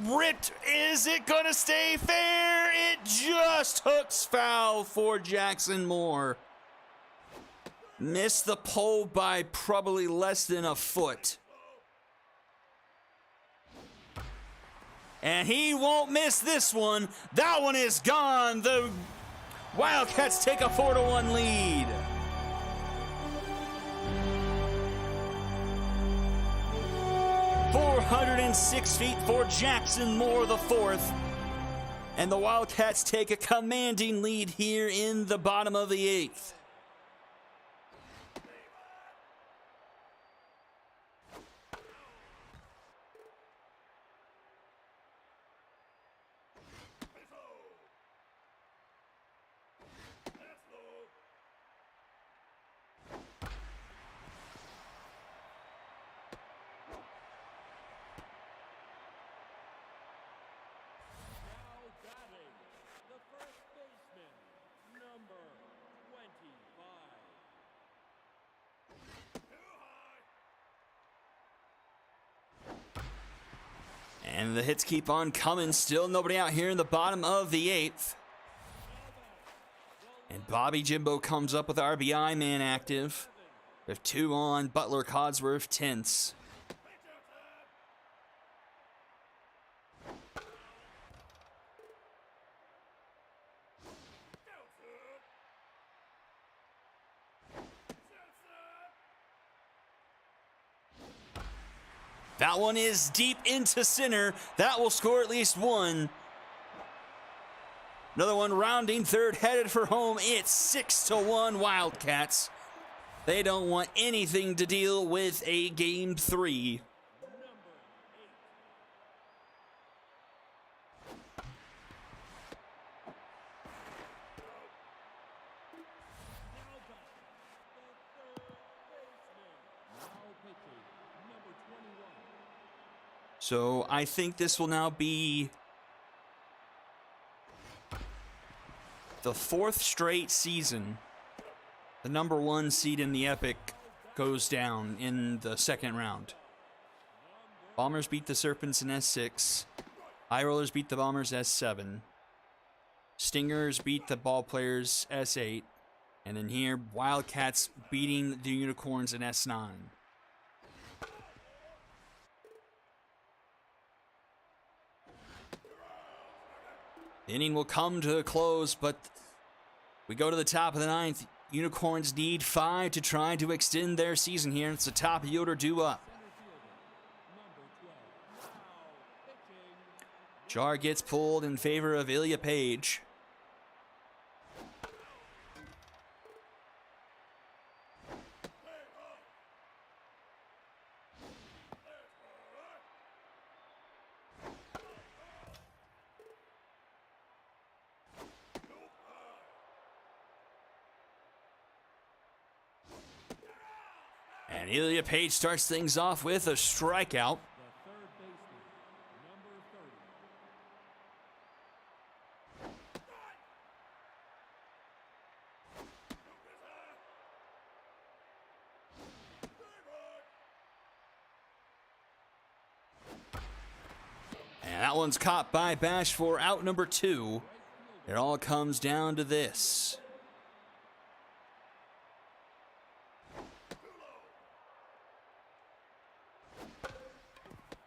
Ripped. Is it going to stay fair? It just hooks foul for Jackson Moore. Missed the pole by probably less than a foot. And he won't miss this one. That one is gone. The Wildcats take a 4-1 lead. .406 feet for Jackson Moore the fourth. And the Wildcats take a commanding lead here in the bottom of the eighth. And the hits keep on coming. Still nobody out here in the bottom of the eighth. And Bobby Jimbo comes up with RBI man active. With 2 on, Butler, Codsworth, Tense. That one is deep into center. That will score at least one. Another one rounding third, headed for home. It's 6-1 Wildcats. They don't want anything to deal with a game 3. So I think this will now be the 4th straight season the number 1 seed in the Epic goes down in the second round. Bombers beat the Serpents in S6. High Rollers beat the Bombers S7. Stingers beat the Ball Players S8. And then here, Wildcats beating the Unicorns in S9. The inning will come to a close, but we go to the top of the 9th. Unicorns need 5 to try to extend their season here. It's the top yield or due up. Jar gets pulled in favor of Ilya Page. And Ilya Page starts things off with a strikeout. And that one's caught by Bash for out number 2. It all comes down to this.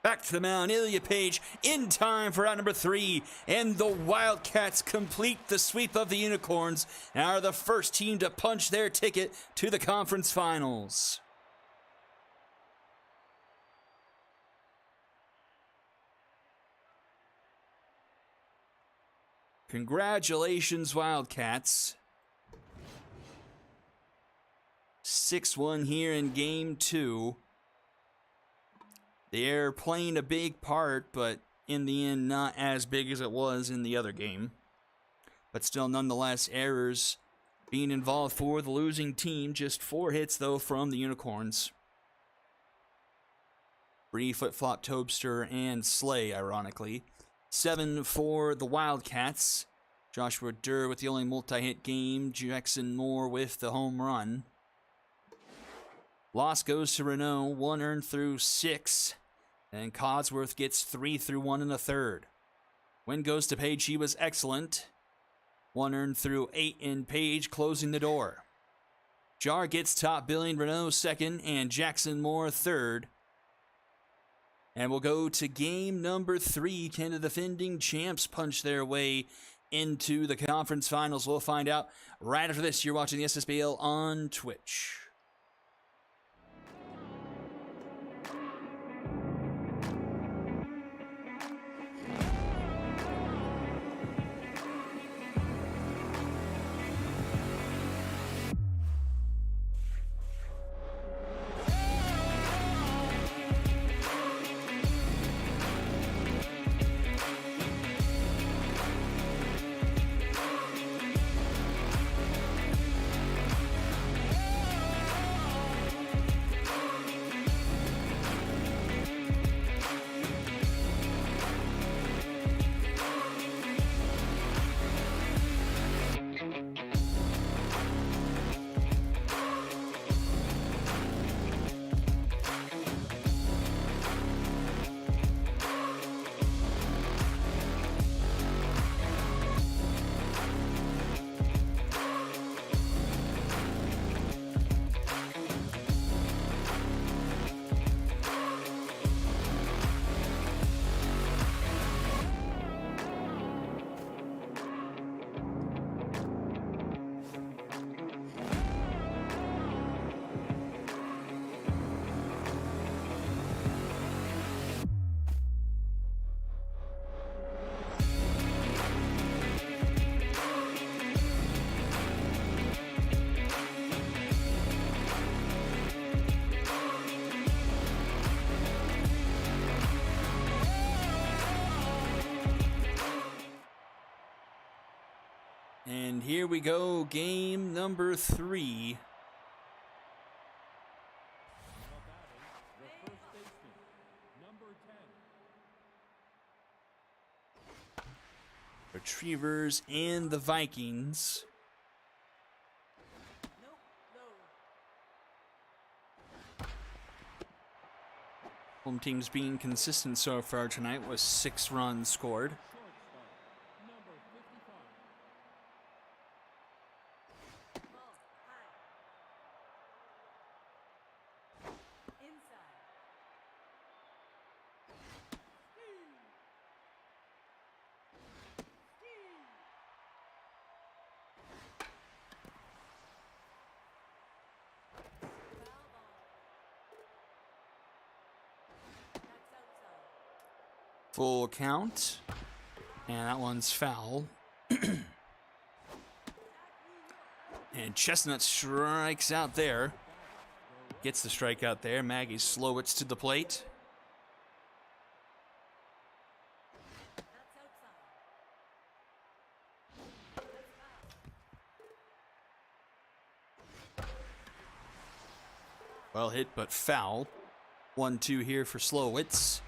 Back to the mound, Ilya Page in time for out number 3, and the Wildcats complete the sweep of the Unicorns and are the first team to punch their ticket to the conference finals. Congratulations, Wildcats. 6-1 here in game 2. They're playing a big part, but in the end, not as big as it was in the other game. But still, nonetheless, errors being involved for the losing team. Just 4 hits, though, from the Unicorns. Bree, Flip-Flop, Tobster, and Slay, ironically. 7 for the Wildcats. Joshua Durr with the only multi-hit game. Jackson Moore with the home run. Loss goes to Renault, 1 earned through 6. And Codsworth gets 3 through 1 1/3. Win goes to Page. She was excellent. 1 earned through 8 in Page, closing the door. Jar gets top billing, Renault second, and Jackson Moore third. And we'll go to game number 3. Can the defending champs punch their way into the conference finals? We'll find out right after this. You're watching the Ssbl on Twitch. And here we go, game number 3. The first baseman, number 10. Retrievers and the Vikings. Home team's being consistent so far tonight with 6 runs scored. Shortstop, number 55. Full count. And that one's foul. And Chestnut strikes out there. Gets the strikeout there. Maggie Slowitz to the plate. Well hit, but foul. 1-2 here for Slowitz.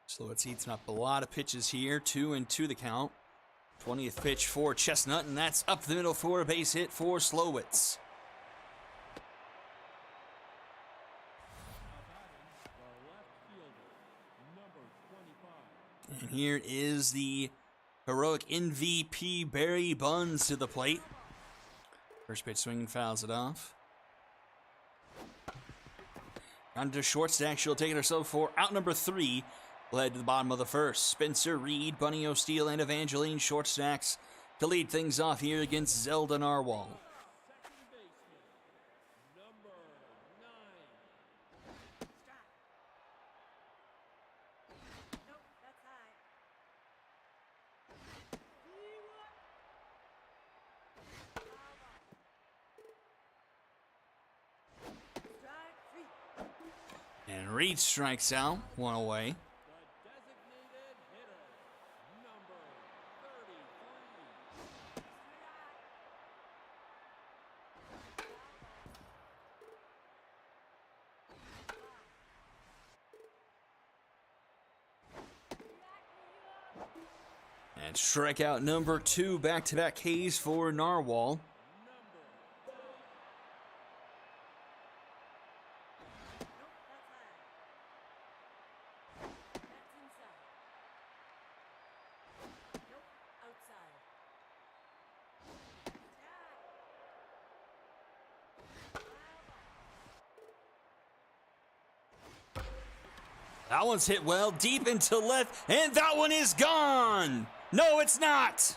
Slowitz eats up a lot of pitches here. 2-2 the count. 20th pitch for Chestnut, and that's up the middle for a base hit for Slowitz. And here is the heroic MVP Barry Buns to the plate. First pitch swinging, fouls it off. On to short stack. She'll take it herself for out number 3. Led to the bottom of the first. Spencer Reed, Bunny O'Steele, and Evangeline short stacks to lead things off here against Zelda Narwhal. Second baseman, number 9. Nope, that's high. Strike 3. And Reed strikes out, 1 away. The designated hitter, number 33. And strikeout number 2, back-to-back Ks for Narwhal. That one's hit well, deep into left, and that one is gone! No, it's not!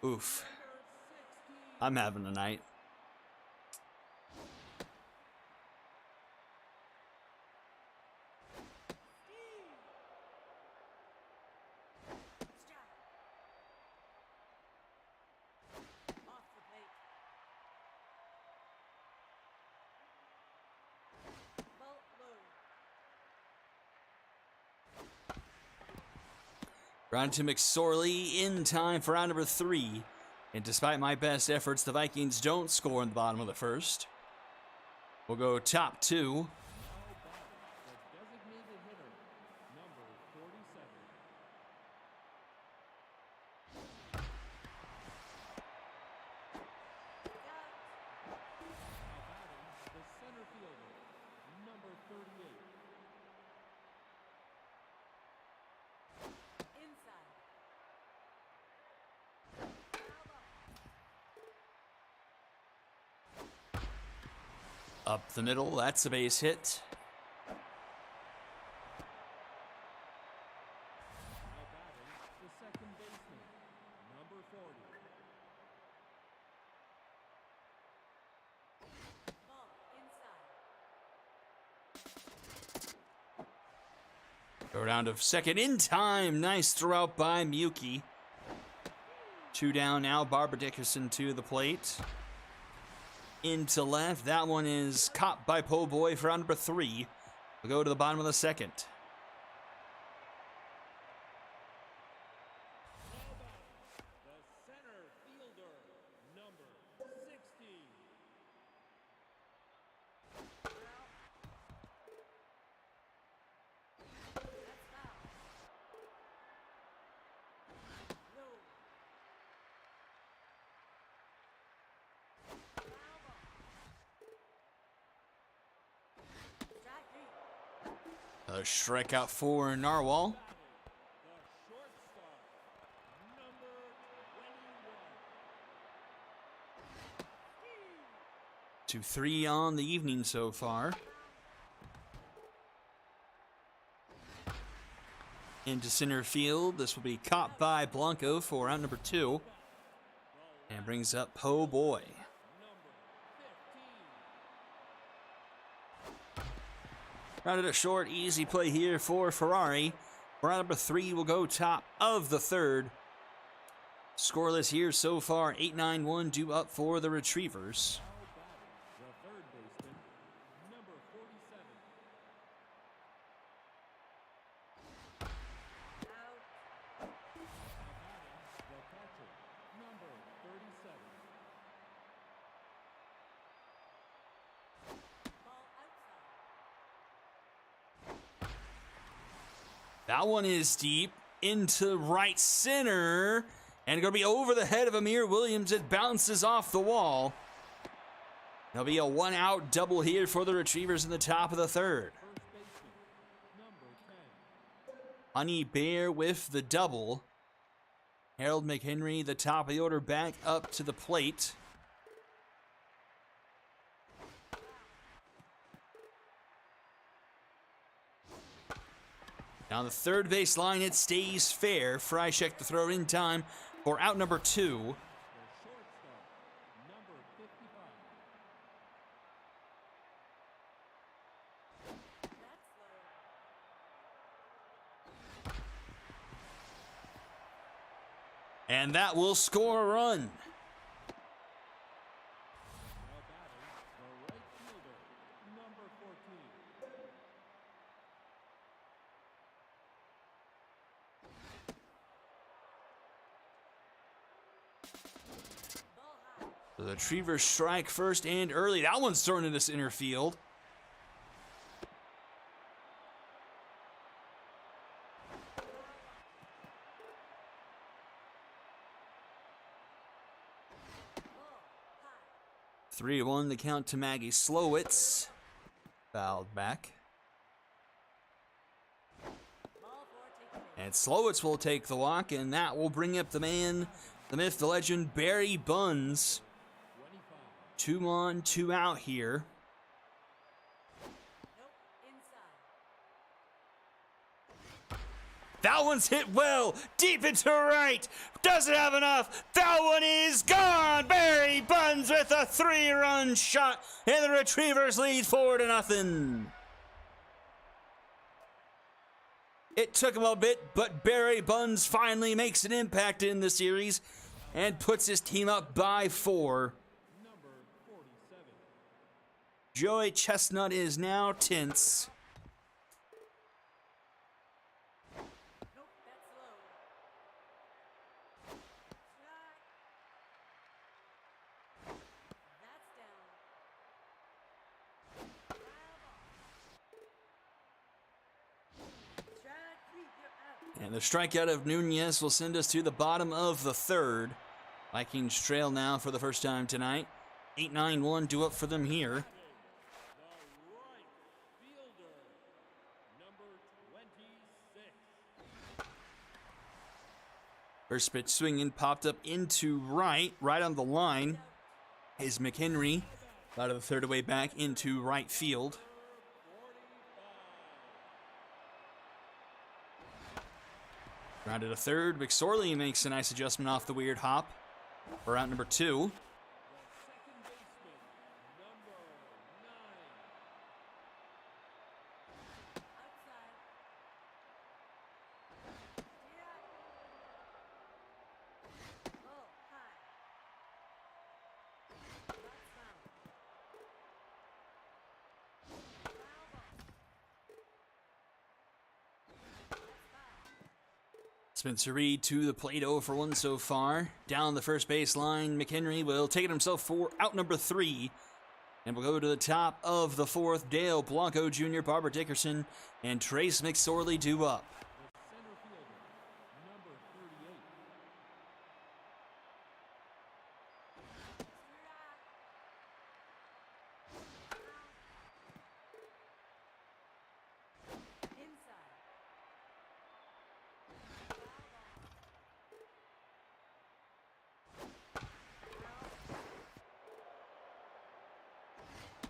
Oof. I'm having a night. Ground to McSorley in time for round number 3. And despite my best efforts, the Vikings don't score in the bottom of the first. We'll go top 2. Up the middle, that's a base hit. Go down to second in time. Nice throw out by Mukey. 2 down now. Barbara Dickerson to the plate. Into left. That one is caught by Po' Boy for round number 3. We'll go to the bottom of the second. A strikeout for Narwhal. 2-3 on the evening so far. Into center field. This will be caught by Blanco for round number 2. And brings up Po' Boy. Rounded a short, easy play here for Ferrari. Round number 3 will go top of the third. Scoreless here so far, 8-9-1 due up for the Retrievers. That one is deep into right center. And going to be over the head of Amir Williams. It bounces off the wall. There'll be a 1-out double here for the Retrievers in the top of the third. Honey Bear with the double. Harold McHenry, the top of the order, back up to the plate. Down the third base line, it stays fair. Fryshek to throw in time for out number 2. And that will score a run. The retriever strike first and early. That one's thrown into center field. Ball high. 3-1 the count to Maggie Slowitz. Fouled back. Ball four taken in. And Slowitz will take the walk, and that will bring up the man, the myth, the legend, Barry Buns. 2 on, 2 out here. Nope. Inside. That one's hit well, deep into right. Doesn't have enough. That one is gone. Barry Buns with a 3-run shot, and the Retrievers lead 4-0. It took him a bit, but Barry Buns finally makes an impact in the series and puts his team up by 4. Joey Chestnut is now tense. Nope. That's low. Strike. That's down. Foul ball. Strike three. You're out. And the strikeout of Nunez will send us to the bottom of the third. Vikings trail now for the first time tonight. 8-9-1 due up for them here. The right fielder, number 26. First pitch swinging, popped up into right on the line is McHenry. Out of the third away back into right field. Grounded to third. McSorley makes a nice adjustment off the weird hop for out number 2. Second baseman, number 9. Outside. Strike. Ball high. That's foul. Foul ball. That's foul. Spencer Reed to the plate, 0 for 1 so far. Down the first base line, McHenry will take it himself for out number 3. And we'll go to the top of the 4th. Dale Blanco Jr., Barbara Dickerson, and Trace McSorley due up. The center fielder, number 38. Inside.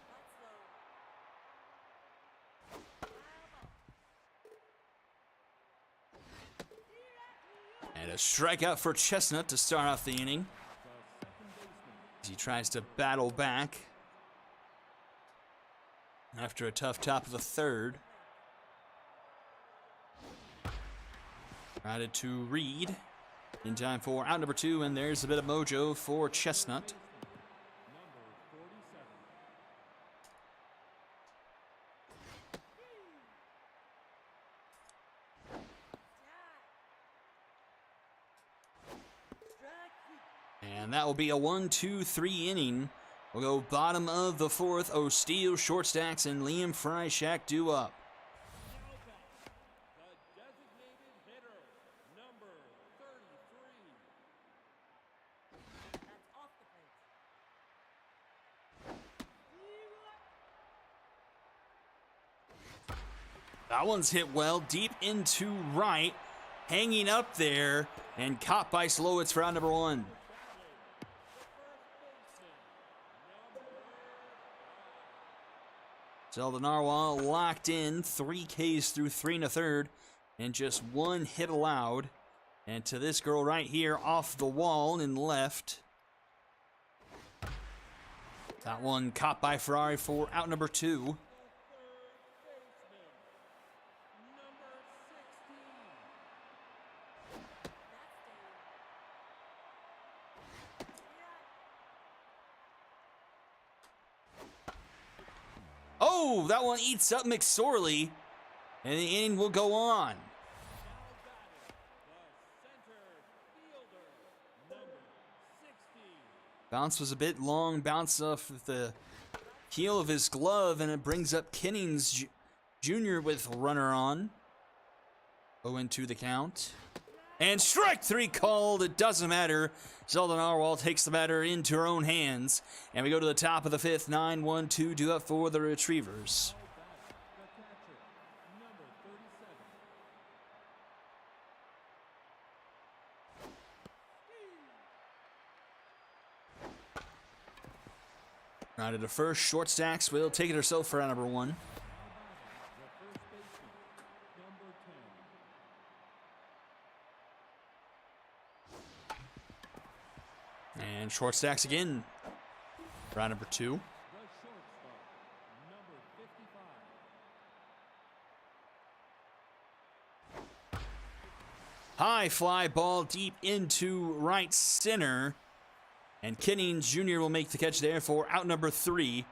That's low. And a strikeout for Chestnut to start off the inning. The second baseman, As he tries to battle back after a tough top of the third. Routed to Reed in time for out number 2, and there's a bit of mojo for Chestnut. number 47. Strike three. And that will be a 1-2-3 inning. We'll go bottom of the 4th. O'Steele, Short Stacks, and Liam Freishack due up. Now back, the designated hitter, number 33. That's off the plate. That one's hit well, deep into right, hanging up there, and caught by Slowitz for out number 1. Zelda Narwhal locked in, 3 Ks through 3 1/3, and just 1 hit allowed. And to this girl right here, off the wall in left. That one caught by Ferrari for out number 2. Oh, that one eats up McSorley, and the inning will go on. Bounce was a bit long, bounce off the heel of his glove, and it brings up Kinnings Jr. with runner on. 0-2 the count. And strike 3 called. It doesn't matter. Zelda Narwhal takes the matter into her own hands. And we go to the top of the 5th. 9-1-2 due up for the Retrievers. Right at the first, short stacks will take it herself for round number 1. And short stacks again. Round number 2. High fly ball deep into right center. And Kinnings Jr. will make the catch there for out number 3.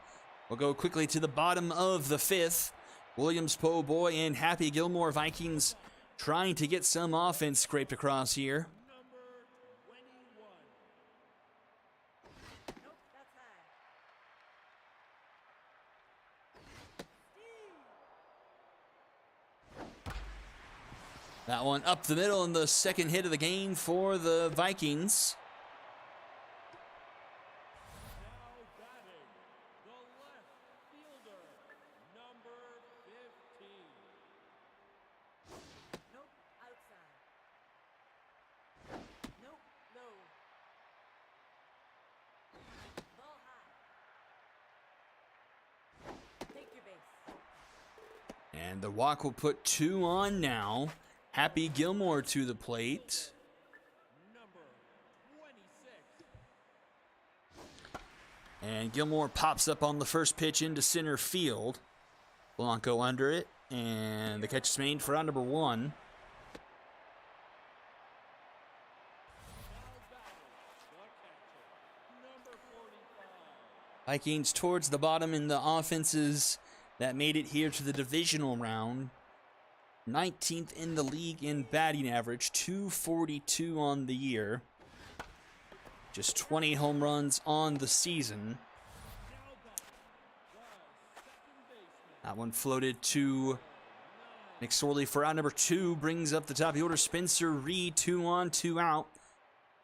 We'll go quickly to the bottom of the 5th. Williams Po Boy and Happy Gilmore Vikings trying to get some offense scraped across here. Nope, that's high. That one up the middle in the second hit of the game for the Vikings. Now batting, the left fielder, number 15. Nope, outside. Nope, low. Ball high. Take your base. And the walk will put 2 on now. Happy Gilmore to the plate. Number 26. And Gilmore pops up on the first pitch into center field. Blanco under it. And the catch is made for round number 1. Now batting, the catcher, number 45. Vikings towards the bottom in the offenses that made it here to the divisional round. 19th in the league in batting average, 242 on the year. Just 20 home runs on the season. That one floated to Nick Sorley for out number 2. Brings up the top of the order. Spencer Reed, 2 on, 2 out.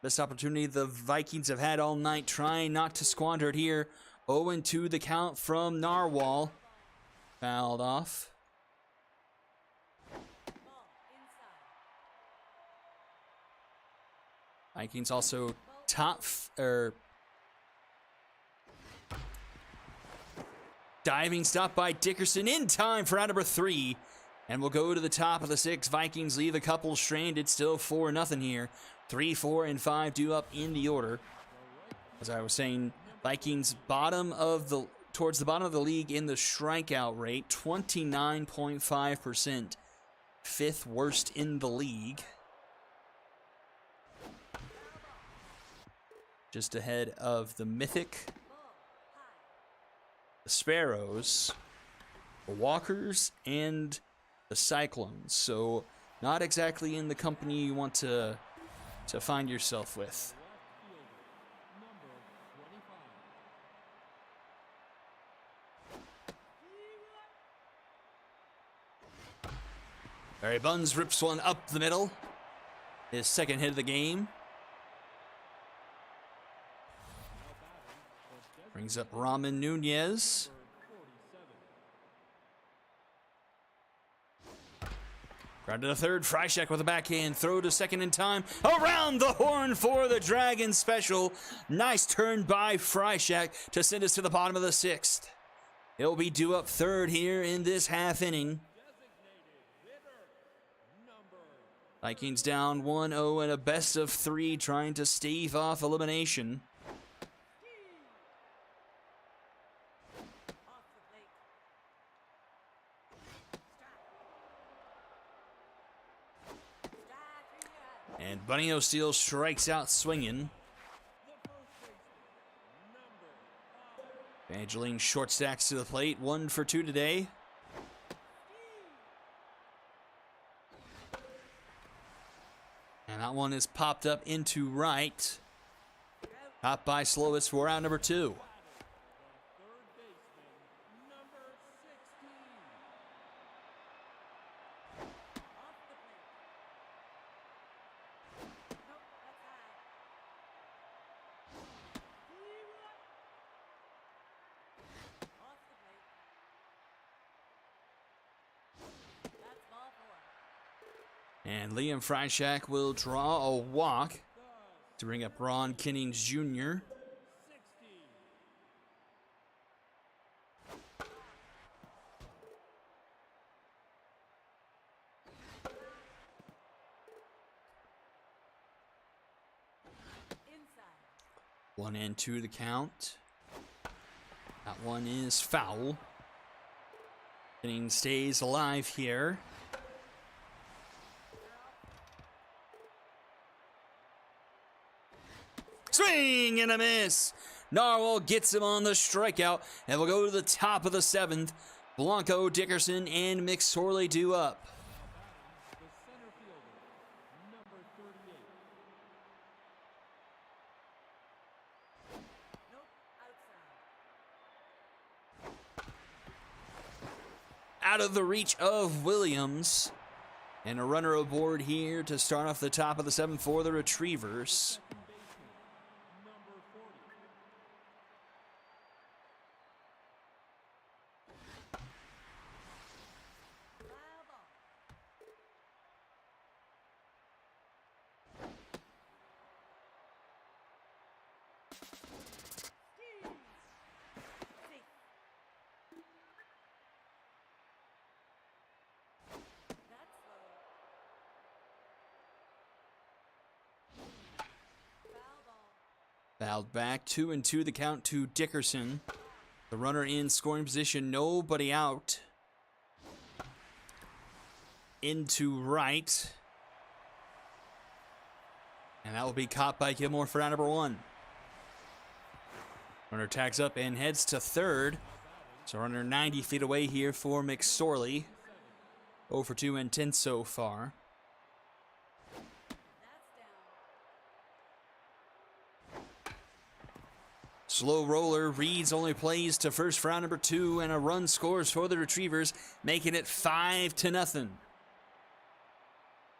Best opportunity the Vikings have had all night, trying not to squander it here. 0-2 the count from Narwhal. Fouled off. Ball inside. Vikings also diving stop by Dickerson in time for round number 3. And we'll go to the top of the 6th. Vikings leave a couple stranded. Still 4-0 here. 3, 4, and 5 due up in the order. As I was saying, Vikings towards the bottom of the league in the strikeout rate. 29.5%. 5th worst in the league. Just ahead of the Mythic, the Sparrows, the Walkers, and the Cyclones. So not exactly in the company you want to find yourself with. Barry Buns rips one up the middle. His second hit of the game. Brings up Ramen Nunez. Grounded to third. Freishak with a backhand throw to second in time. Around the horn for the Dragon special. Nice turn by Freishak to send us to the bottom of the 6th. He'll be due up third here in this half inning. Vikings down 1-0 and a best of 3, trying to stave off elimination. Off the plate. Strike. And Bunny O'Steele strikes out swinging. Evangeline short stacks to the plate. 1 for 2 today. And that one is popped up into right. Top by Slowitz for round number 2. The third baseman, number 16. Off the plate. Nope, that's high. Off the plate. That's ball 4. And Liam Freishak will draw a walk to bring up Ron Kinnings Jr. 60. Inside. 1-2 the count. That one is foul. Kinnings stays alive here. Swing and a miss. Narwhal gets him on the strikeout, and we'll go to the top of the 7th. Blanco, Dickerson, and McSorley due up. The center fielder, number 38. Nope, outside. Out of the reach of Williams. And a runner aboard here to start off the top of the 7th for the Retrievers. Second baseman, number 40. Foul ball. Safe. That's slow. Foul ball. Fouled back, 2-2 the count to Dickerson. The runner in scoring position, nobody out. Into right. And that will be caught by Gilmore for round number 1. Runner tags up and heads to third. So runner 90 feet away here for McSorley. 0 for 2 and 10 so far. That's down. Slow roller. Reeds only plays to first for round number 2, and a run scores for the Retrievers, making it 5-0.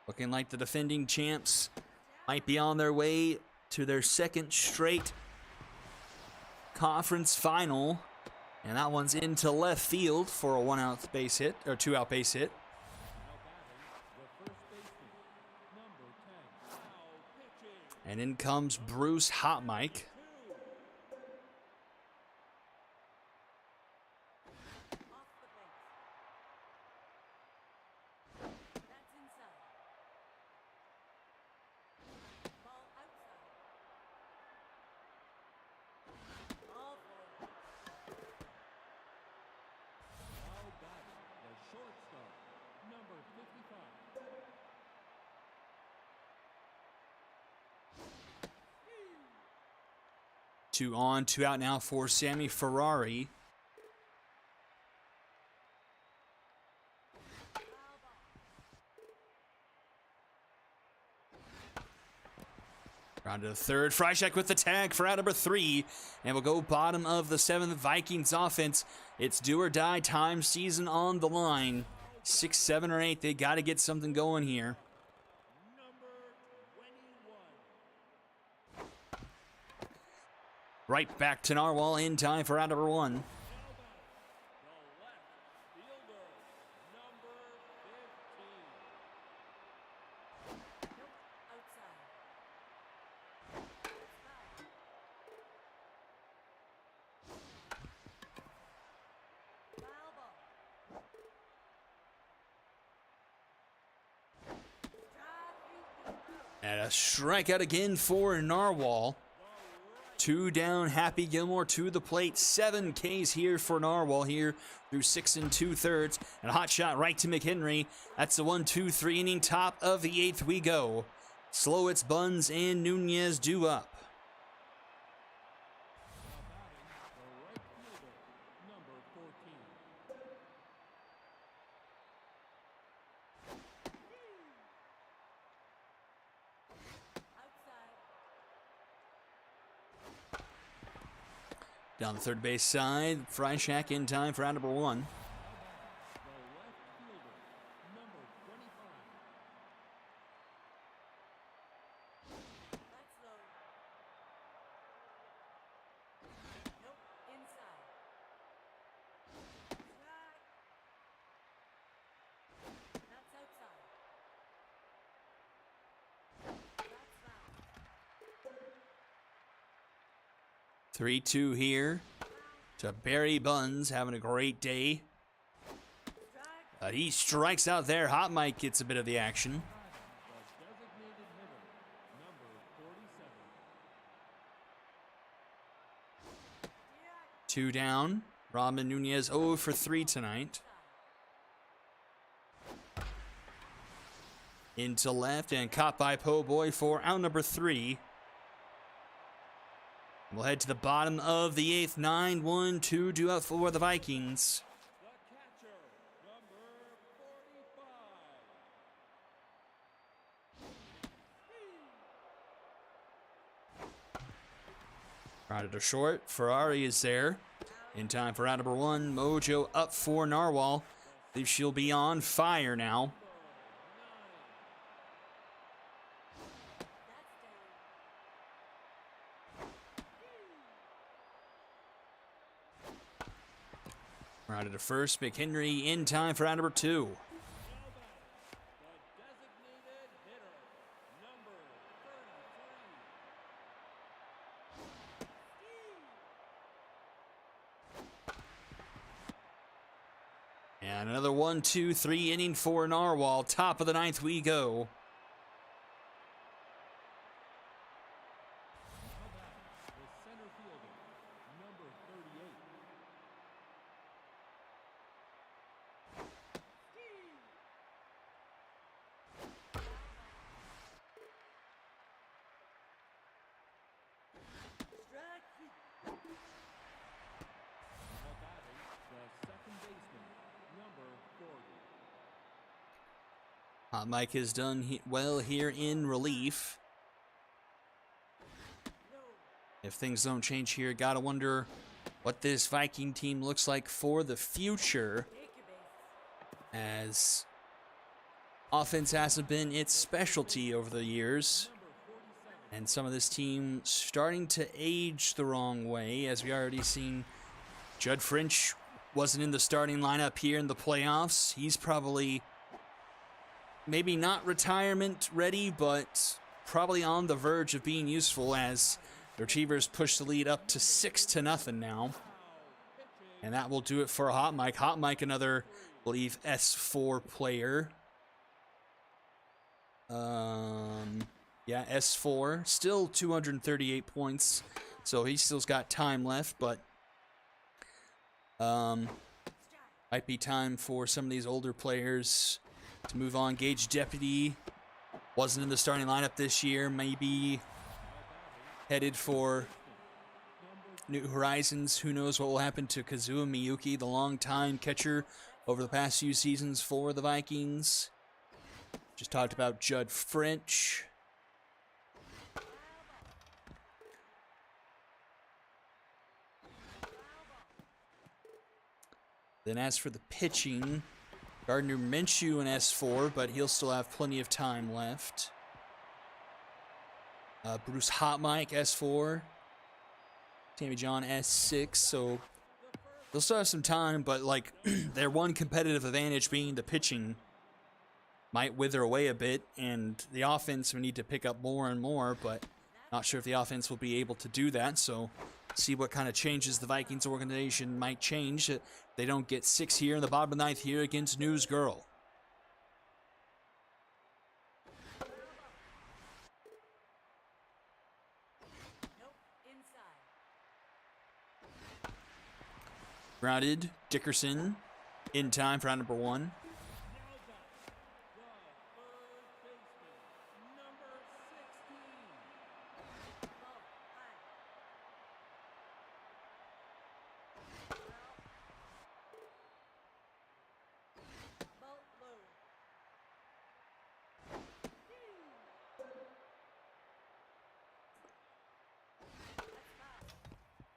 Looking like the defending champs might be on their way to their second straight conference final. And that one's into left field for a 1-out base hit, or 2-out base hit. Now batting, the first baseman, number 10. Foul pitching. And in comes Bruce Hot Mike. 2. Off the base. That's inside. Ball outside. Ball 4. Now batting, the shortstop, number 55. 2 on, 2 out now for Sammy Ferrari. Foul ball. Round to the third. Freishak with the tag for out number 3. And we'll go bottom of the 7th. Vikings offense. It's do or die time, season on the line. 6, 7, or 8. They got to get something going here. Number 21. Right back to Narwhal in time for round number 1. Now batting, the left fielder, number 15. Nope, outside. That's foul. Foul ball. Strike 3 is out. And a strikeout again for Narwhal. 2 down, Happy Gilmore to the plate. 7 Ks here for Narwhal here through 6 2/3. And a hot shot right to McHenry. That's the 1-2-3 inning. Top of the 8th we go. Slowitz, Buns, and Nunez due up. Now batting, the right fielder, number 14. Outside. Down the third base side, Freishak in time for out number 1. The left fielder, number 25. That's low. Nope. Inside. Strike. That's outside. That's foul. 3-2 here to Barry Buns, having a great day. Strike. He strikes out there. Hot Mike gets a bit of the action. The designated hitter, number 47. 2 down. Robin Nunez 0 for 3 tonight. Into left and caught by Po Boy for out number 3. We'll head to the bottom of the 8th. 9-1-2 due out for the Vikings. The catcher, number 45. Grounded to short. Ferrari is there. In time for out number 1. Mojo up for Narwhal. I believe she'll be on fire now. That's down. Grounded to first. McHenry in time for out number 2. The designated hitter, number 33. And another 1-2-3 inning for Narwhal. Top of the 9th we go. The center fielder, number 38. Strike 3. Now batting, the second baseman, number 40. Hot Mike has done well here in relief. No. If things don't change here, gotta wonder what this Viking team looks like for the future, Take your bases. as offense hasn't been its specialty over the years. And some of this team starting to age the wrong way, as we already seen. Judd French wasn't in the starting lineup here in the playoffs. He's probably maybe not retirement ready, but probably on the verge of being useful, as the Retrievers push the lead up to 6-0 now. And that will do it for Hot Mike. Hot Mike, another, I believe, S4 player. Yeah, S4. Still 238 points, so he still's got time left, but might be time for some of these older players to move on. Gage Deputy wasn't in the starting lineup this year. Maybe headed for New Horizons. Who knows what will happen to Kazuo Miyuki, the longtime catcher over the past few seasons for the Vikings. Just talked about Judd French. Then as for the pitching, Gardner Minshew in S4, but he'll still have plenty of time left. Bruce Hot Mike S4. Tammy John S6, so they'll still have some time, but like their one competitive advantage being the pitching might wither away a bit, and the offense we need to pick up more and more, but not sure if the offense will be able to do that, so see what kind of changes the Vikings organization might change. They don't get 6 here in the bottom of the 9th here against News Girl. Nope. Inside. Grounded, Dickerson in time for round number 1. Now batting, the third baseman, number 16. Ball. High. Ball low. That's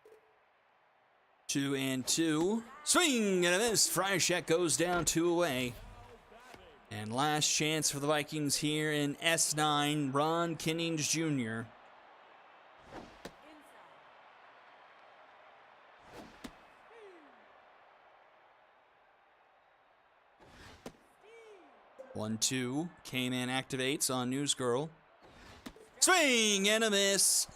foul. 2-2. Swing and a miss. Freischek goes down 2 away. And last chance for the Vikings here in S9, Ron Kinnings Jr. Inside. 1-2. K-Man activates on Newsgirl. Swing and a miss.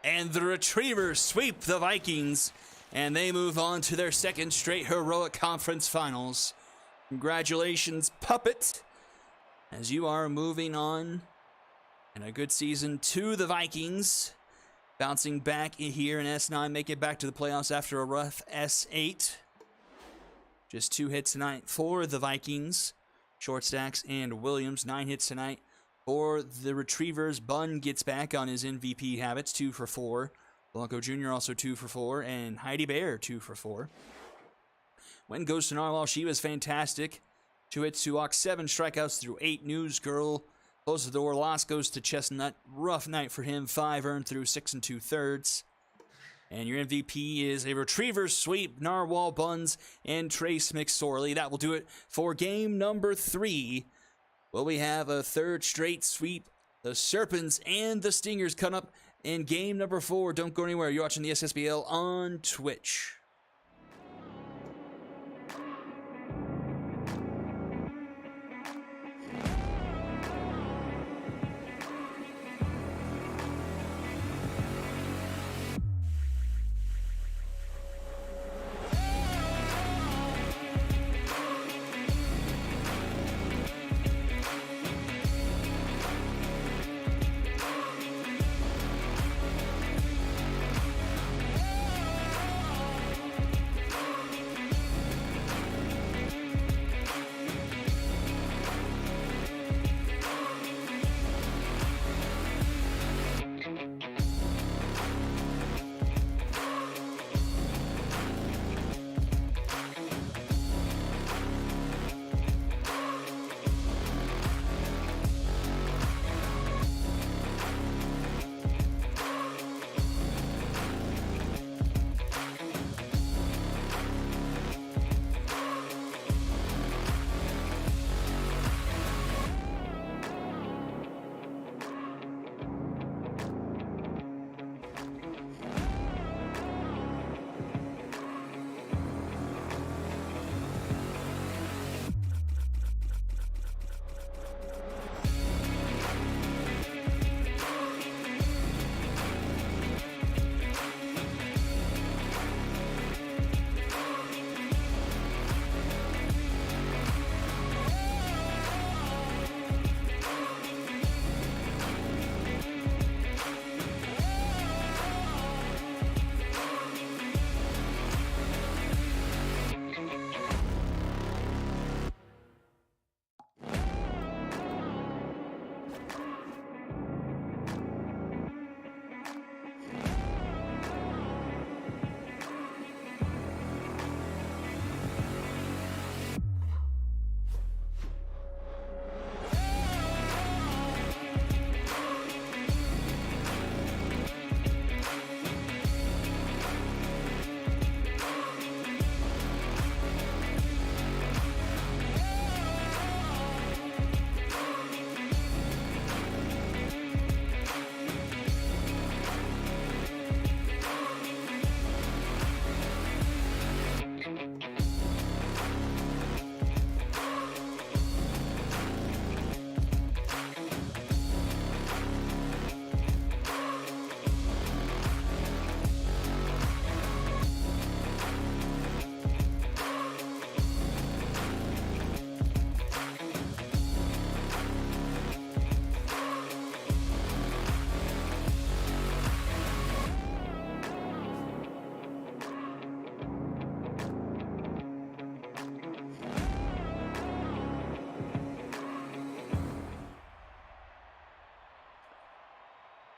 And the Retrievers sweep the Vikings. And they move on to their second straight heroic conference finals. Congratulations, Puppet, as you are moving on in a good season to the Vikings. Bouncing back here in S9, make it back to the playoffs after a rough S8. Just 2 hits tonight for the Vikings. Short stacks and Williams, 9 hits tonight for the Retrievers. Bunn gets back on his MVP habits, 2 for 4. Blanco Jr. also 2 for 4, and Heidi Bear 2 for 4. When goes to Narwhal, she was fantastic. 2 hits to Ox, 7 strikeouts through 8. Newsgirl closes the door. Loss goes to Chestnut. Rough night for him. 5 earned through 6 2/3. And your MVP is a Retriever sweep, Narwhal, Buns, and Trace McSorley. That will do it for game number 3. Well, we have a third straight sweep. The Serpents and the Stingers come up in game number 4. Don't go anywhere. You're watching the Ssbl on Twitch.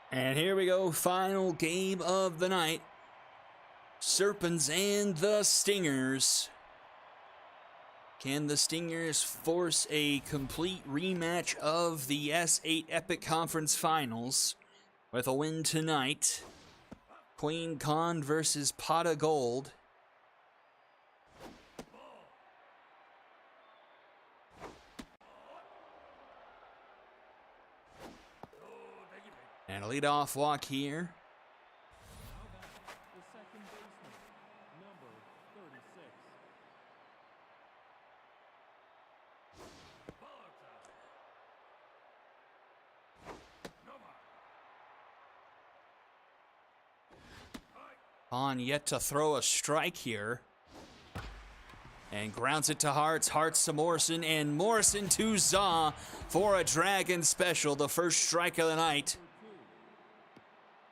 And here we go, final game of the night. Serpents and the Stingers. Can the Stingers force a complete rematch of the S8 Epic Conference Finals with a win tonight? Queen Khan versus Pot of Gold. And a leadoff walk here. Now back, the second baseman, number 36. On yet to throw a strike here. And grounds it to Hartz. Hartz to Morrison. And Morrison to Zaw for a Dragon special. The first strike of the night.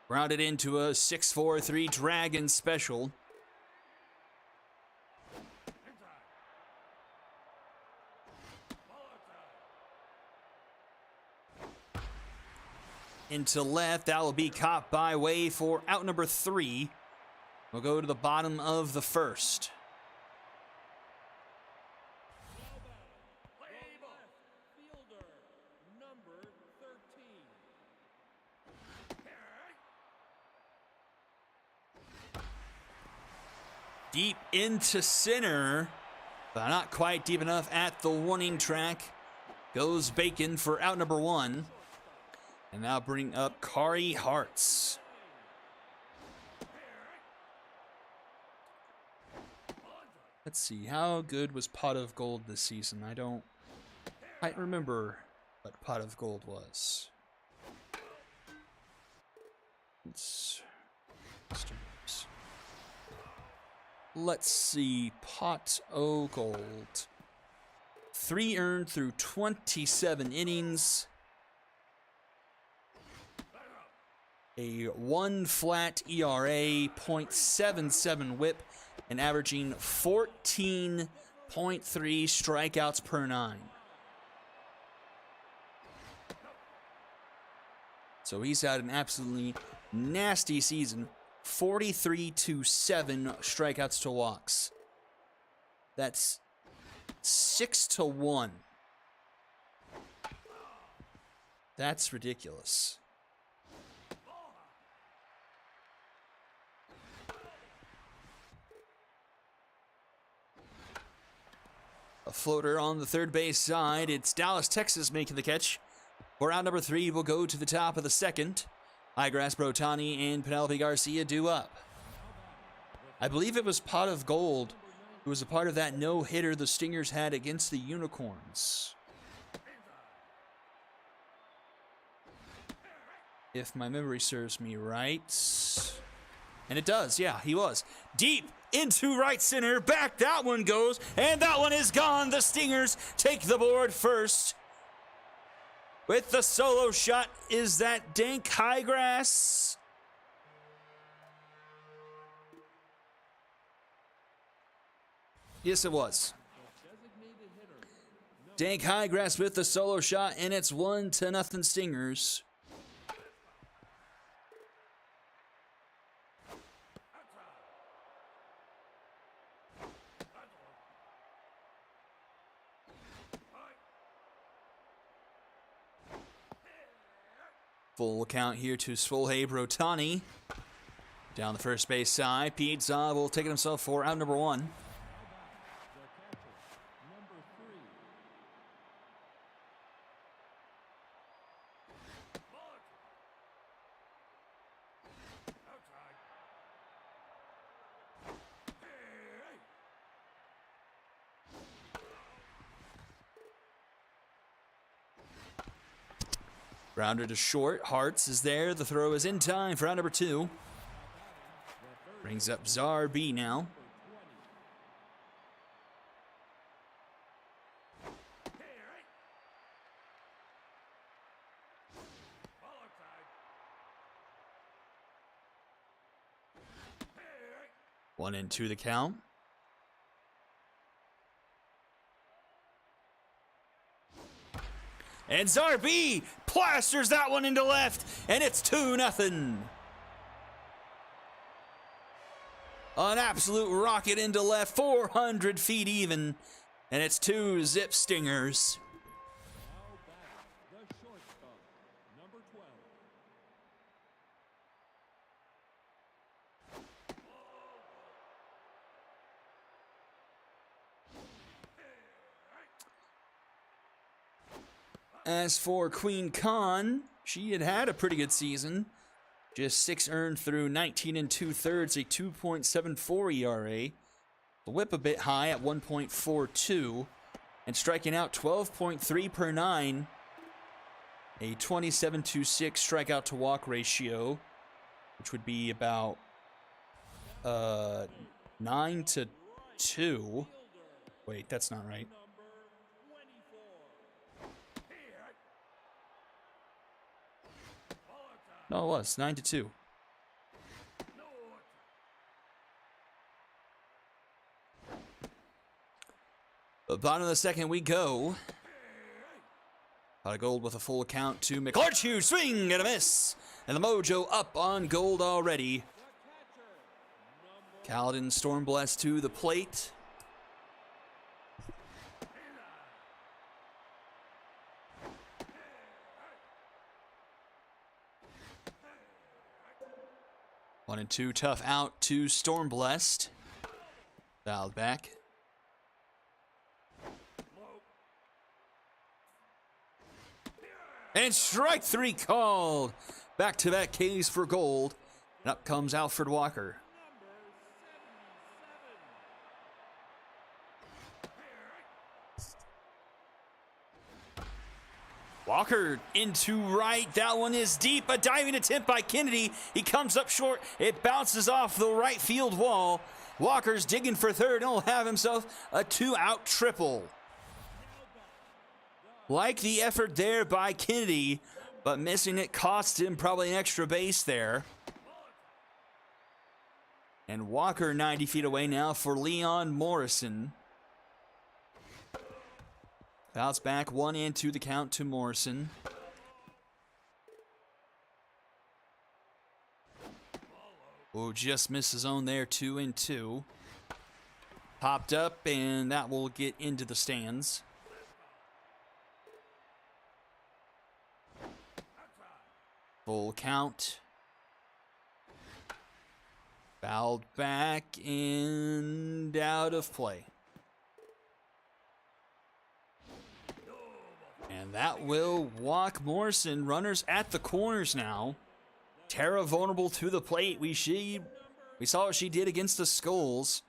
Grounded into a 6-4-3 Dragon special. Into left. That will be caught by Way for out number 3. We'll go to the bottom of the first. Fielder, number 13. Deep into center, but not quite deep enough at the warning track. Goes Bacon for out number 1. And now bring up Kari Hartz. Let's see, how good was Pot of Gold this season? I don't quite remember what Pot of Gold was. Let's see, Pot o' Gold. 3 earned through 27 innings. A 1 flat ERA, .77 whip, and averaging 14.3 strikeouts per 9. So he's had an absolutely nasty season. 43-7 strikeouts to walks. That's 6-1. That's ridiculous. A floater on the third base side. It's Dallas, Texas making the catch. For out number 3, we'll go to the top of the second. Highgrass, Brotani, and Penelope Garcia due up. I believe it was Pot of Gold who was a part of that no-hitter the Stingers had against the Unicorns. If my memory serves me right. And it does, yeah, he was. Deep into right center, back that one goes, and that one is gone. The Stingers take the board first. With the solo shot, is that Dank Highgrass? Yes, it was. Dank Highgrass with the solo shot, and it's 1-0 Stingers. Full count here to Ssbl Brotani. Down the first base side, Pete Zaw will take it himself for out number 1. The catcher, number 3. Rounder to short. Hartz is there. The throw is in time for out number 2. Brings up Ssbl now. One and 2 the count. And Ssbl plasters that one into left, and it's 2-0. An absolute rocket into left, 400 feet even, and it's 2-0 Stingers. Now back, the shortstop, number 12. As for Queen Khan, she had had a pretty good season. Just 6 earned through 19 2/3, a 2.74 ERA. The whip a bit high at 1.42. And striking out 12.3 per 9. A 27-6 strikeout to walk ratio, which would be about 9-2. Wait, that's not right. No, it was 9-2. The bottom of the second we go. Pot of gold with a full count to McClarty. Swing and a miss. And the mojo up on gold already. Kaladin Stormblessed to the plate. One and two, tough out to Stormblessed. Fouled back. And strike 3 called. Back-to-back Ks for gold. And up comes Alfred Walker. Walker into right. That one is deep. A diving attempt by Kennedy. He comes up short. It bounces off the right field wall. Walker's digging for third and will have himself a 2-out triple. Like the effort there by Kennedy, but missing it cost him probably an extra base there. And Walker 90 feet away now for Leon Morrison. Bounce back, 1 and 2 the count to Morrison. Oh, just missed his own there, 2 and 2. Popped up, and that will get into the stands. Full count. Fouled back and out of play. And that will walk Morrison. Runners at the corners now. Tara vulnerable to the plate. We saw what she did against the Skulls.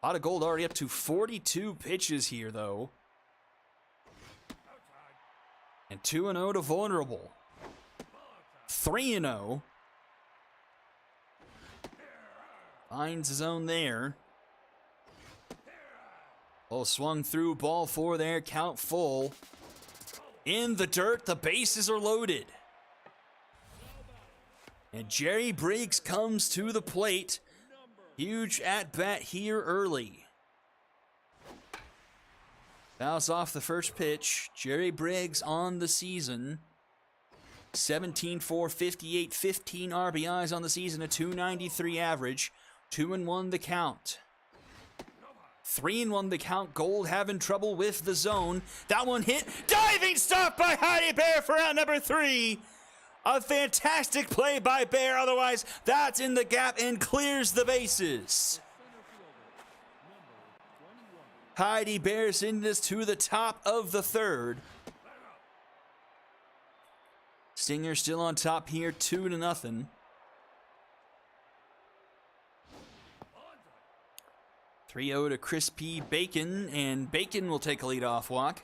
A lot of gold already up to 42 pitches here, though. And 2-0 to vulnerable. 3-0. Finds his own there. Oh, swung through, ball 4 there, count full. In the dirt, the bases are loaded. And Jerry Briggs comes to the plate. Huge at-bat here early. Fouls off the first pitch. Jerry Briggs on the season. 17-4, 58, 15 RBIs on the season, a 293 average. 2-1 the count. 3-1 the count. Gold having trouble with the zone. That one hit. Diving stop by Heidi Bear for out number 3. A fantastic play by Bear. Otherwise, that's in the gap and clears the bases. Heidi Bear sending this to the top of the third. Stinger still on top here, 2-0. 3-0 to Crispy Bacon, and Bacon will take a leadoff walk.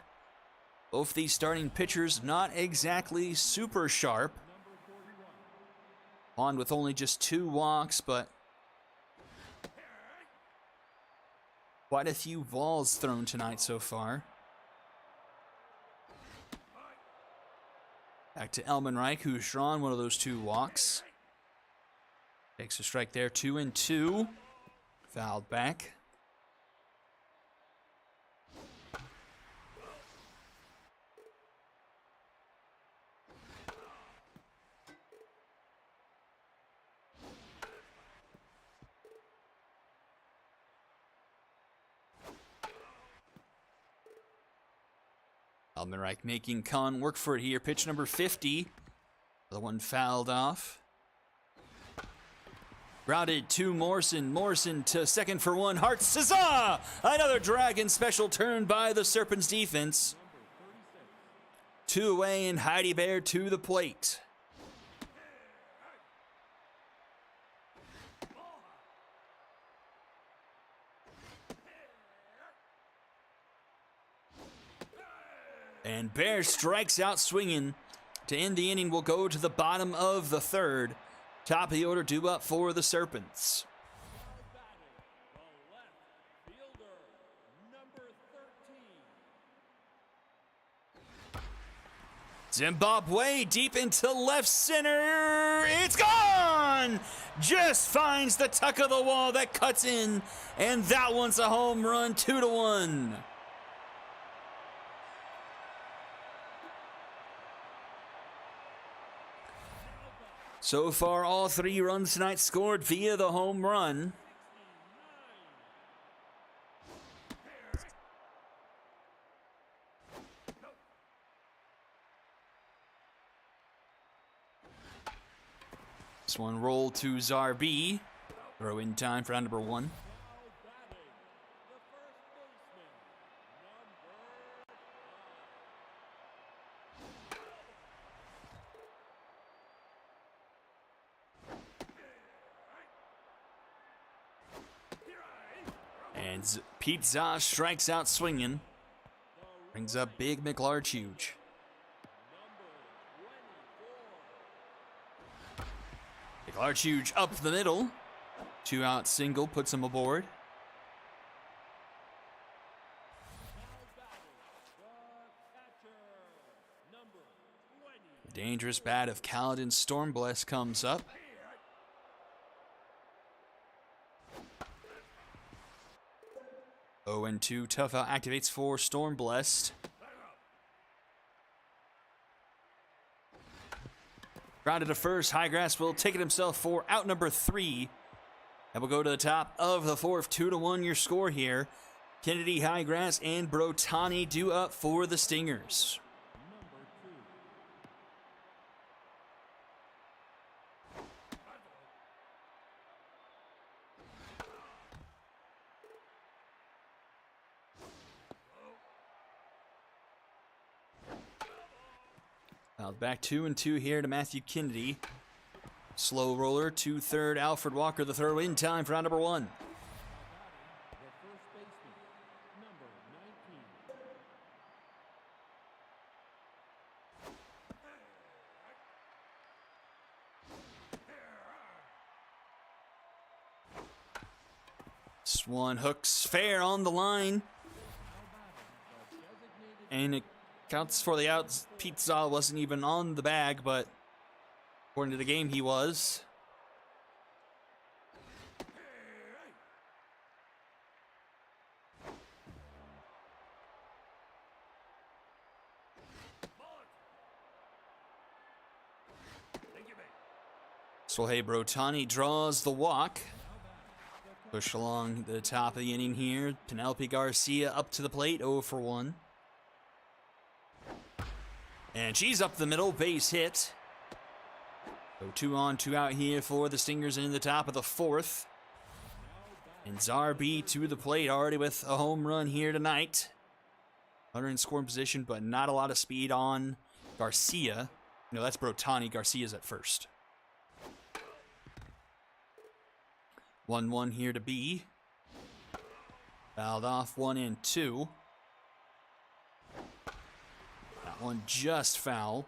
Both these starting pitchers not exactly super sharp. On with only just 2 walks, but quite a few balls thrown tonight so far. Back to Elmenreich, who's drawn one of those 2 walks. Takes a strike there, 2-2. Fouled back. Elmenreich making Kahn work for it here. Pitch number 50. The one fouled off. Grounded to Morrison. Morrison to second for 1. Hartz, huzzah! Another Dragon special turn by the Serpents defense. 2 away and Heidi Bear to the plate. And Bear strikes out swinging. To end the inning, we'll go to the bottom of the third. Top of the order due up for the Serpents. The left fielder, number 13. Zimbabwe deep into left center. It's gone! Just finds the tuck of the wall that cuts in. And that one's a home run, 2-1. So far, all 3 runs tonight scored via the home run. This one rolled to Ssbl. Throw in time for round number 1. Now batting, the first baseman, number 5. And Pete Za strikes out swinging. Brings up Big McLarge. McLarge up the middle. 2-out single puts him aboard. The dangerous bat of Kaladin Stormbless comes up. Oh, and 2 tough out activates for Stormblessed. Grounded to first, Highgrass will take it himself for out number 3. And we'll go to the top of the 4th, 2-1 your score here. Kennedy, Highgrass, and Brotani due up for the Stingers. Now back 2-2 here to Matthew Kennedy. Slow roller to third, Alfred Walker, the throw in time for round number 1. The first baseman, number 19. This one hooks fair on the line. And it counts for the outs. Pete Za wasn't even on the bag, but according to the game, he was. Sohei Brotani draws the walk. Push along the top of the inning here. Penelope Garcia up to the plate, 0 for 1. And she's up the middle, base hit. So 2 on, 2 out here for the Stingers in the top of the 4th. And Ssbl to the plate already with a home run here tonight. Runner in scoring position, but not a lot of speed on Garcia. No, that's Brotani. Garcia's at first. 1-1 here to B. Fouled off 1 and 2. That one just foul.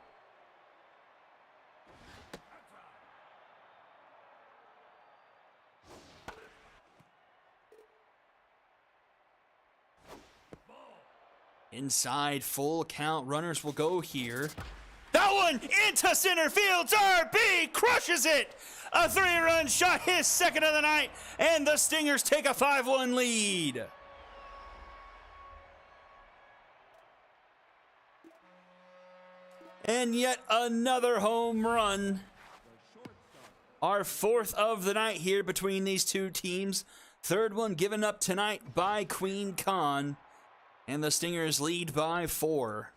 Inside, full count. Runners will go here. That one into center field. Ssbl crushes it. A 3-run shot, his second of the night, and the Stingers take a 5-1 lead. And yet another home run. Our 4th of the night here between these two teams. 3rd one given up tonight by Queen Khan. And the Stingers lead by 4.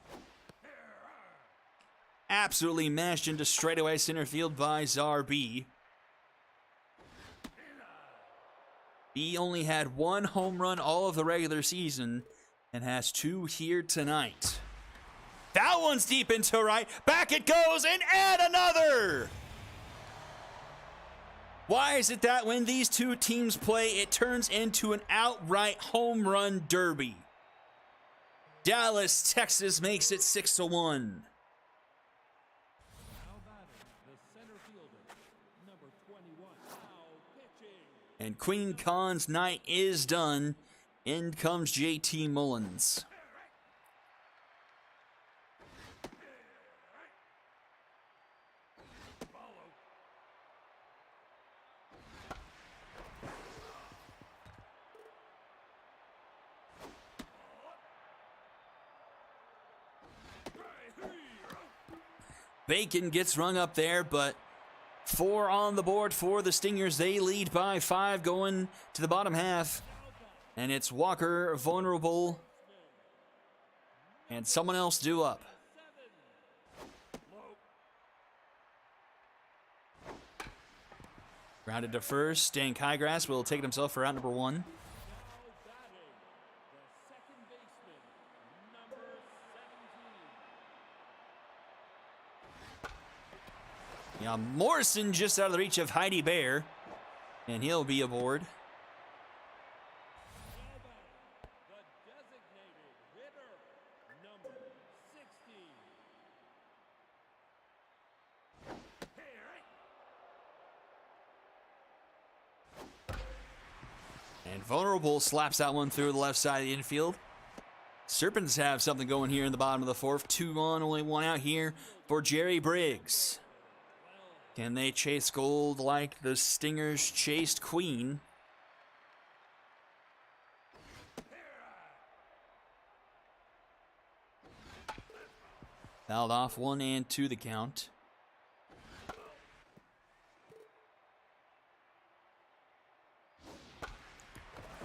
Absolutely mashed into straightaway center field by Ssbl. He only had 1 home run all of the regular season and has 2 here tonight. That one's deep into right. Back it goes and add another. Why is it that when these two teams play, it turns into an outright home run derby? Dallas, Texas makes it 6-1. Now batting, the center fielder, number 21. Now pitching. And Queen Khan's night is done. In comes JT Mullins. Bacon gets rung up there, but 4 on the board for the Stingers. They lead by 5 going to the bottom half. And it's Walker, Vulnerable, and someone else due up. Grounded to first. Dan Kygrass will take it himself for out number 1. Now batting, the second baseman, number 17. Yeah, Morrison just out of the reach of Heidi Bear, and he'll be aboard. Now batting, the designated hitter, number 16. And Vulnerable slaps that one through the left side of the infield. Serpents have something going here in the bottom of the 4th. 2 on, only 1 out here for Jerry Briggs. Can they chase gold like the Stingers chased Queen? Fouled off 1-2 the count.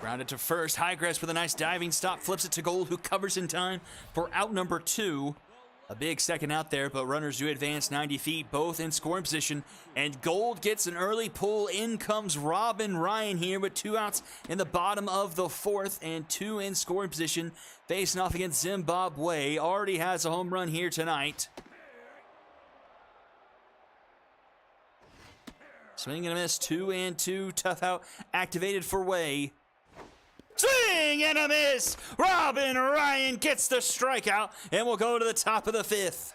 Grounded to first. Highgrass with a nice diving stop. Flips it to Gold, who covers in time for out number 2. A big second out there, but runners do advance 90 feet, both in scoring position. And Gold gets an early pull. In comes Robin Ryan here with 2 outs in the bottom of the 4th and 2 in scoring position. Facing off against Zimbabwe. Already has a home run here tonight. Swing and a miss. 2-2. Tough out activated for Way. Swing and a miss! Robin Ryan gets the strikeout, and we'll go to the top of the 5th.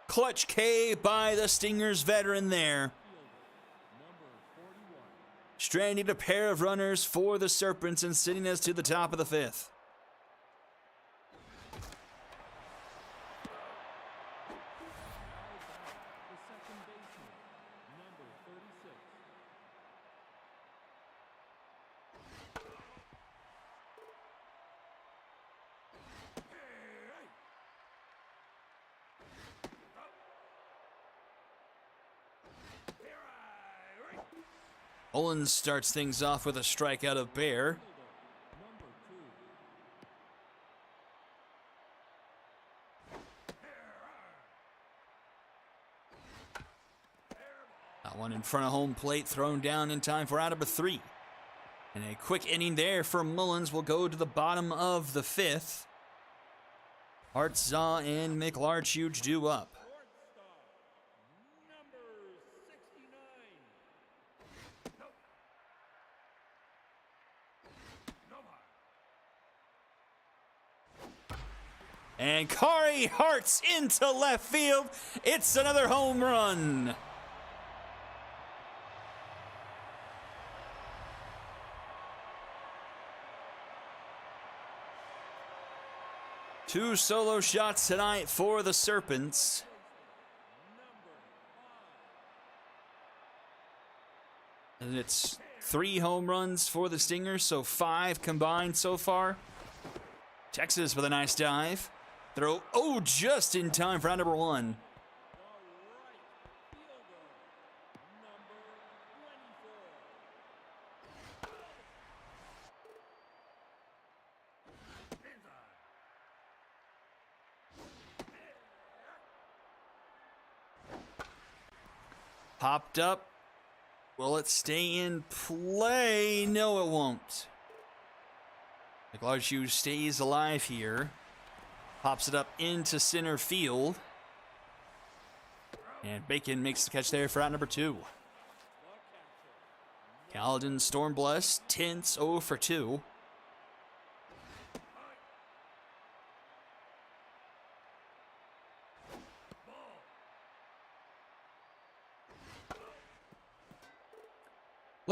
Clutch K by the Stingers veteran there. Number 41. Stranding a pair of runners for the Serpents and sending us to the top of the 5th. The second baseman, number 36. Owens starts things off with a strikeout of Bear. Number 2. That one in front of home plate, thrown down in time for out number 3. And a quick inning there for Mullins will go to the bottom of the 5th. Hartzaw and McLarchuge due up. Shortstop, number 69. And Kari Hartz into left field. It's another home run. Two solo shots tonight for the Serpents. And it's 3 home runs for the Stingers, so 5 combined so far. Texas with a nice dive. Throw, just in time for round number 1. Popped up. Will it stay in play? No, it won't. McLarchuge stays alive here. Pops it up into center field. And Bacon makes the catch there for out number 2. Caledon Stormblessed, tense 0 for 2.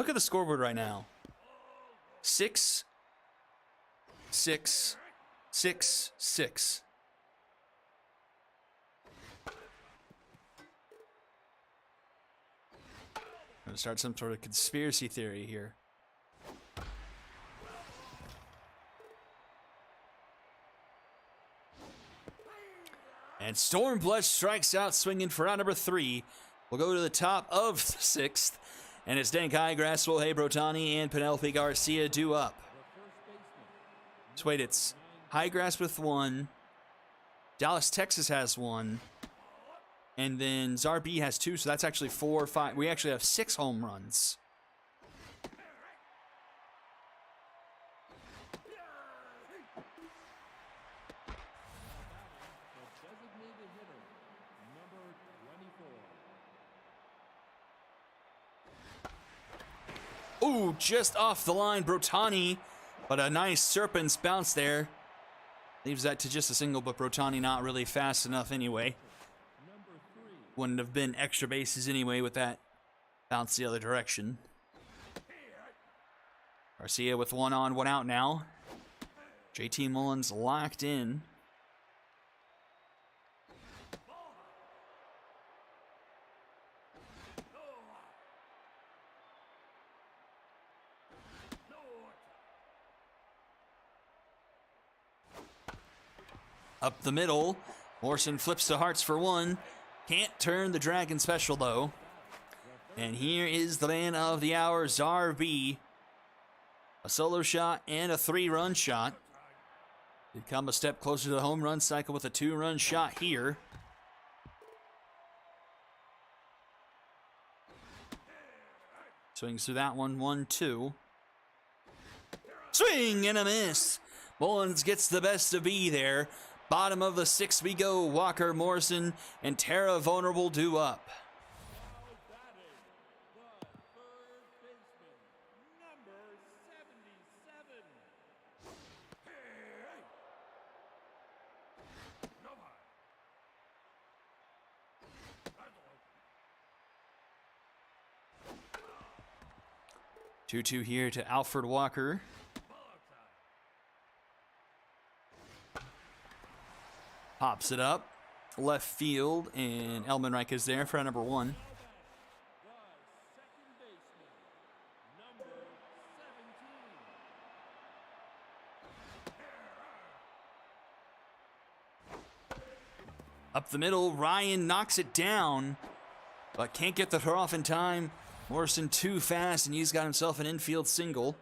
Look at the scoreboard right now. 6, 6, 6, 6. I'm gonna start some sort of conspiracy theory here. And Stormblush strikes out swinging for round number 3. We'll go to the top of the 6th. And it's Denkai, Grasswell, Hey Brotani, and Penelope Garcia due up. So wait, it's High Grass with 1. Dallas, Texas has 1. And then Zarb has 2, so that's actually 4 or 5. We actually have 6 home runs. Ooh, just off the line, Brotani. But a nice Serpent's bounce there. Leaves that to just a single, but Brotani not really fast enough anyway. Wouldn't have been extra bases anyway with that bounce the other direction. Garcia with 1 on, 1 out now. JT Mullins locked in. Up the middle, Morrison flips to Hearts for 1. Can't turn the Dragon special though. And here is the man of the hour, Zarb. A solo shot and a 3-run shot. Did come a step closer to the home run cycle with a 2-run shot here. Swings through that one, 1-2. Swing and a miss. Mullins gets the best of B there. Bottom of the 6th we go. Walker, Morrison, and Tara Vulnerable due up. The 2-2 here to Alfred Walker. Pops it up, left field, and Elmenreich is there for number 1. Up the middle, Ryan knocks it down, but can't get the throw off in time. Morrison too fast, and he's got himself an infield single.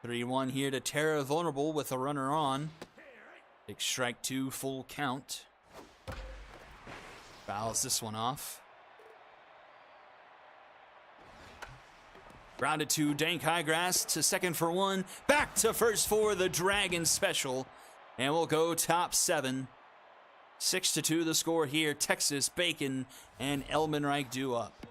Three-1 here to Tara Vulnerable with a runner on. Big strike 2, full count. Fouls this one off. Grounded to Dank Highgrass to second for 1. Back to first for the Dragon special. And we'll go top 7. 6-2 the score here. Texas, Bacon, and Elmenreich due up.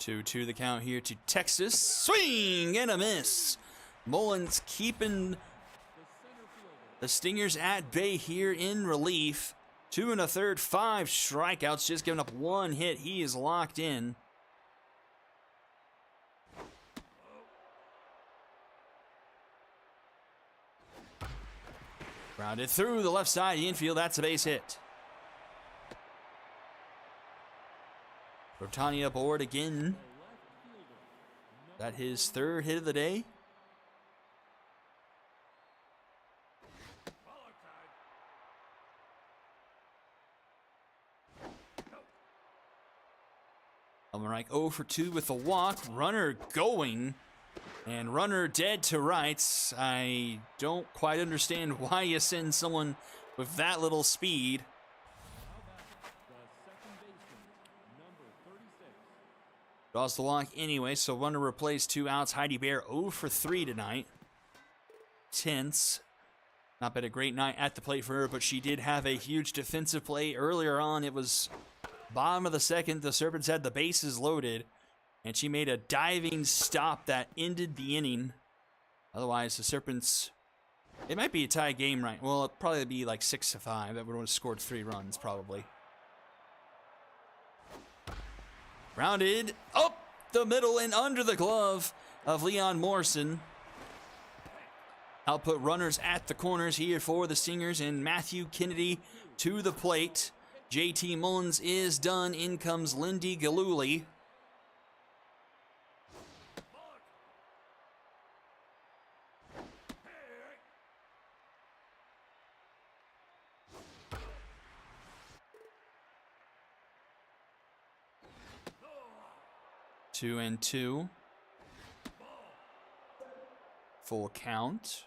2-2 the count here to Texas. Swing and a miss. Mullins keeping the Stingers at bay here in relief. 2 1/3, 5 strikeouts, just giving up 1 hit. He is locked in. Grounded through the left side of the infield. That's a base hit. Rotani aboard again. That his 3rd hit of the day. Elmenreich 0 for 2 with a walk. Runner going. And runner dead to rights. I don't quite understand why you send someone with that little speed. The second baseman, number 36. Draws the walk anyway, so runner replays 2 outs. Heidi Bear 0 for 3 tonight. Tense. Not been a great night at the plate for her, but she did have a huge defensive play earlier on. It was bottom of the second. The Serpents had the bases loaded, and she made a diving stop that ended the inning. Otherwise, the Serpents, it might be a tie game right. Well, it'd probably be like 6-5. That would have scored 3 runs, probably. Grounded up the middle and under the glove of Leon Morrison. Output runners at the corners here for the Stingers, and Matthew Kennedy to the plate. JT Mullins is done. In comes Lindy Galuli. Two and two. Full count.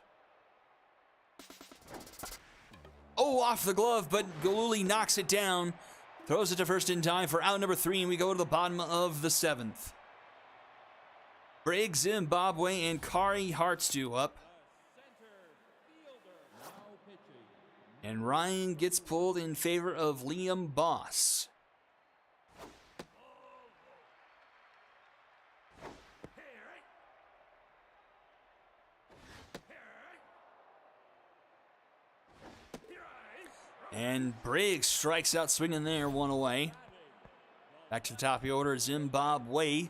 Oh, off the glove, but Galuli knocks it down. Throws it to first in time for out number 3, and we go to the bottom of the 7th. Briggs, Zimbabwe, and Kari Hartstew up. And Ryan gets pulled in favor of Liam Boss. And Briggs strikes out swinging there, 1 away. Back to the top of the order, Zimbabwe.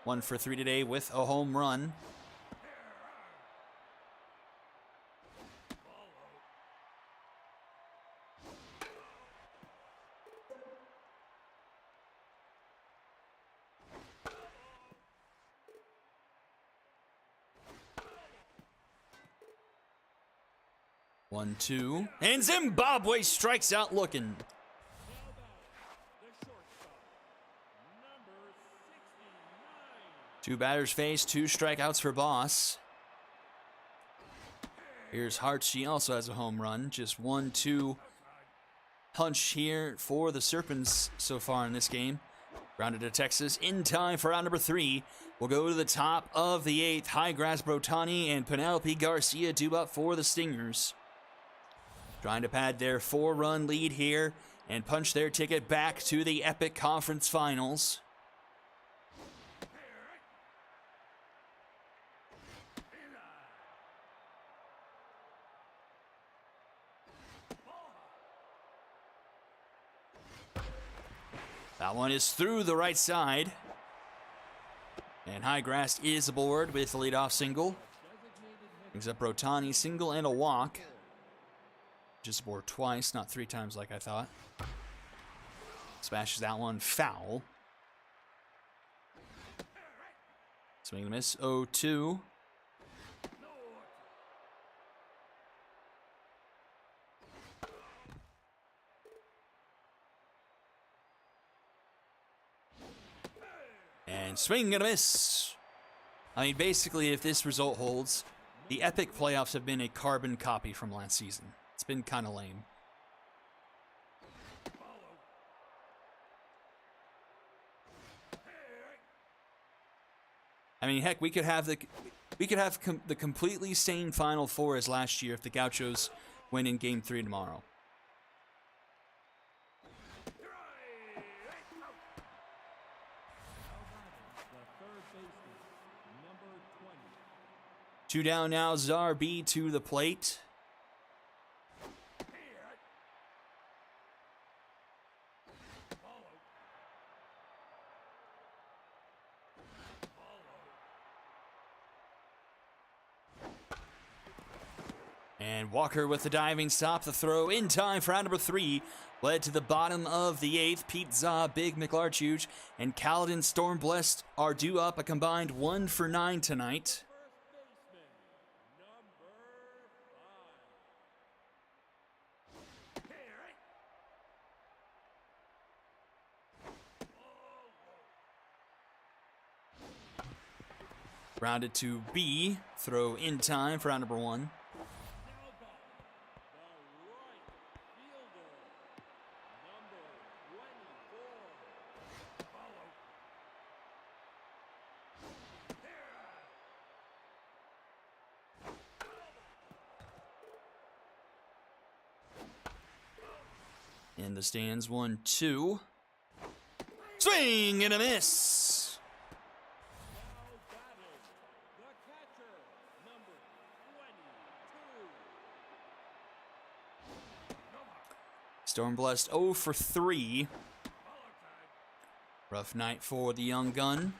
1 for 3 today with a home run. One, two, and Zimbabwe strikes out looking. Two batters face, 2 strikeouts for Boss. Here's Hart. She also has a home run. Just 1-2 punch here for the Serpents so far in this game. Grounded to Texas in time for out number 3. We'll go to the top of the 8th. Highgrass Brotani and Penelope Garcia due up for the Stingers. Trying to pad their 4-run lead here and punch their ticket back to the Epic Conference Finals. That one is through the right side. And Highgrass is aboard with the leadoff single. Brings up Brotani, single and a walk. Just aboard twice, not 3 times like I thought. Smashes that one foul. Swing and miss, 0-2. And swing and a miss. I mean, basically, if this result holds, the Epic playoffs have been a carbon copy from last season. It's been kind of lame. I mean, heck, we could have the completely same Final Four as last year if the Gauchos win in Game 3 tomorrow. Two down now, Czar B to the plate. And Walker with the diving stop, the throw in time for round number 3. Led to the bottom of the 8th. Pete Za, Big McLarchuge, and Caledon Stormblessed are due up a combined 1 for 9 tonight. Rounded to B, throw in time for round number 1. In the stands, 1-2. Swing and a miss. Now batting, the catcher, number 22. Storm Blessed 0 for 3. Rough night for the young gun.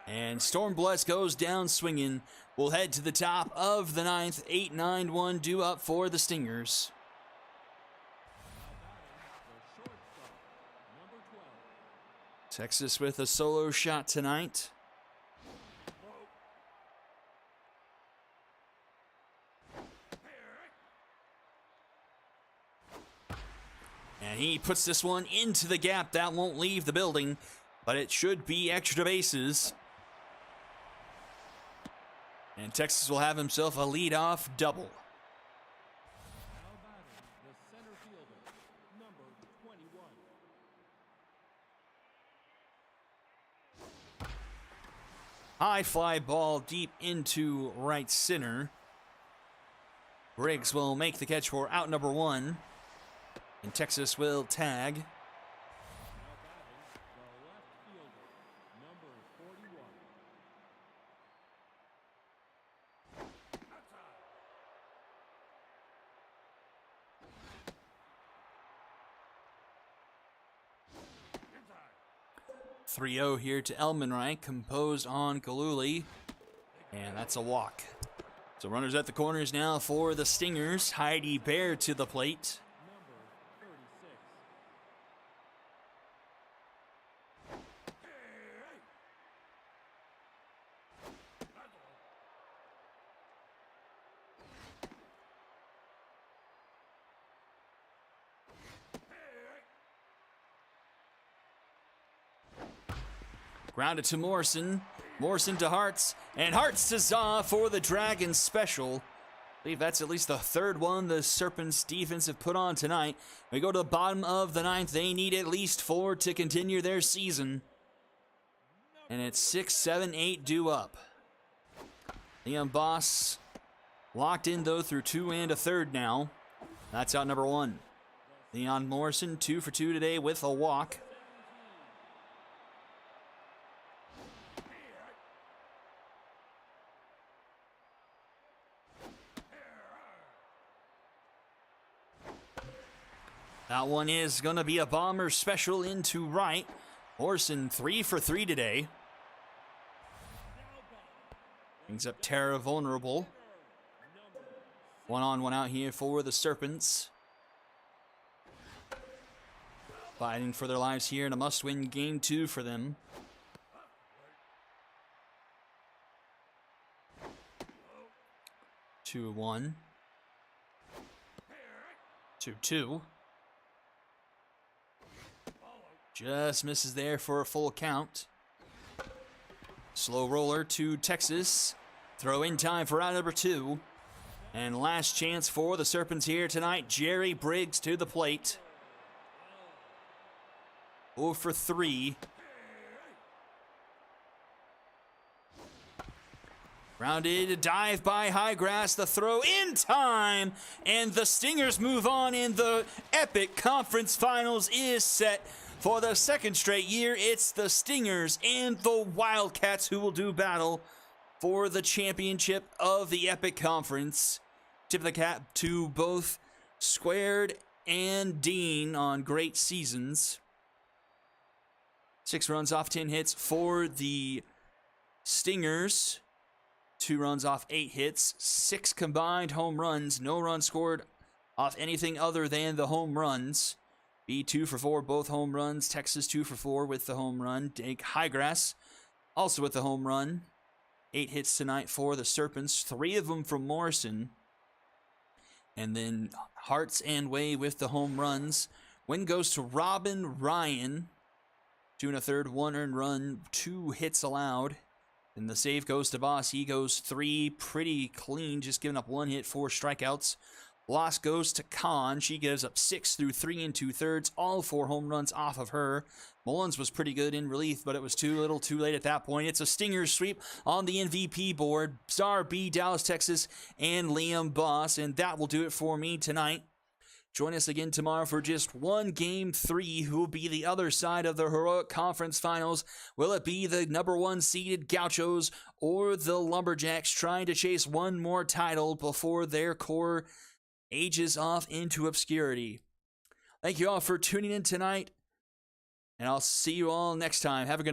And Storm Blessed goes down swinging. We'll head to the top of the ninth. 8-9-1 due up for the Stingers. The shortstop, number 12. Texas with a solo shot tonight. And he puts this one into the gap. That won't leave the building, but it should be extra bases. And Texas will have himself a leadoff double. Now batting, the center fielder, number 21. High fly ball deep into right center. Briggs will make the catch for out number 1. And Texas will tag. Now batting, the left fielder, number 41. Outside. 3-0 here to Elmenreich, composed on Galuli. And that's a walk. So runners at the corners now for the Stingers. Heidi Bear to the plate. Number 36. Grounded to Morrison. Morrison to Hartz. And Hartz to Zaw for the Dragons special. I believe that's at least the third one the Serpents defense have put on tonight. We go to the bottom of the ninth. They need at least 4 to continue their season. And it's 6, 7, 8 due up. Liam Boss locked in though through 2 and a third now. That's out number 1. Leon Morrison 2 for 2 today with a walk. That one is going to be a bomber special into right. Morrison 3 for 3 today. Brings up Terra vulnerable. 1 on 1 out here for the Serpents. Fighting for their lives here in a must-win game 2 for them. Two 1. 2-2. Just misses there for a full count. Slow roller to Texas. Throw in time for out number 2. And last chance for the Serpents here tonight. Jerry Briggs to the plate. 0 for 3. Rounded dive by Highgrass. The throw in time. And the Stingers move on in the epic conference finals is set. For the second straight year, it's the Stingers and the Wildcats who will do battle for the championship of the Epic Conference. Tip of the cap to both Squared and Dean on great seasons. 6 runs off 10 hits for the Stingers. 2 runs off 8 hits. 6 combined home runs. No runs scored off anything other than the home runs. B 2 for 4, both home runs. Texas 2 for 4 with the home run. Dake Highgrass also with the home run. 8 hits tonight for the Serpents, 3 of them from Morrison. And then Hartz and Way with the home runs. Win goes to Robin Ryan. 2 1/3, 1 earned run, 2 hits allowed. And the save goes to Boss. He goes 3 pretty clean, just giving up 1 hit, 4 strikeouts. Loss goes to Khan. She gives up 6 through 3 2/3. All 4 home runs off of her. Mullins was pretty good in relief, but it was too little too late at that point. It's a stinger sweep on the MVP board. Star B, Dallas, Texas, and Liam Boss. And that will do it for me tonight. Join us again tomorrow for just one Game 3. Who will be the other side of the Heroic Conference Finals? Will it be the number 1 seeded Gauchos or the Lumberjacks trying to chase one more title before their core ages off into obscurity? Thank you all for tuning in tonight, and I'll see you all next time. Have a good night.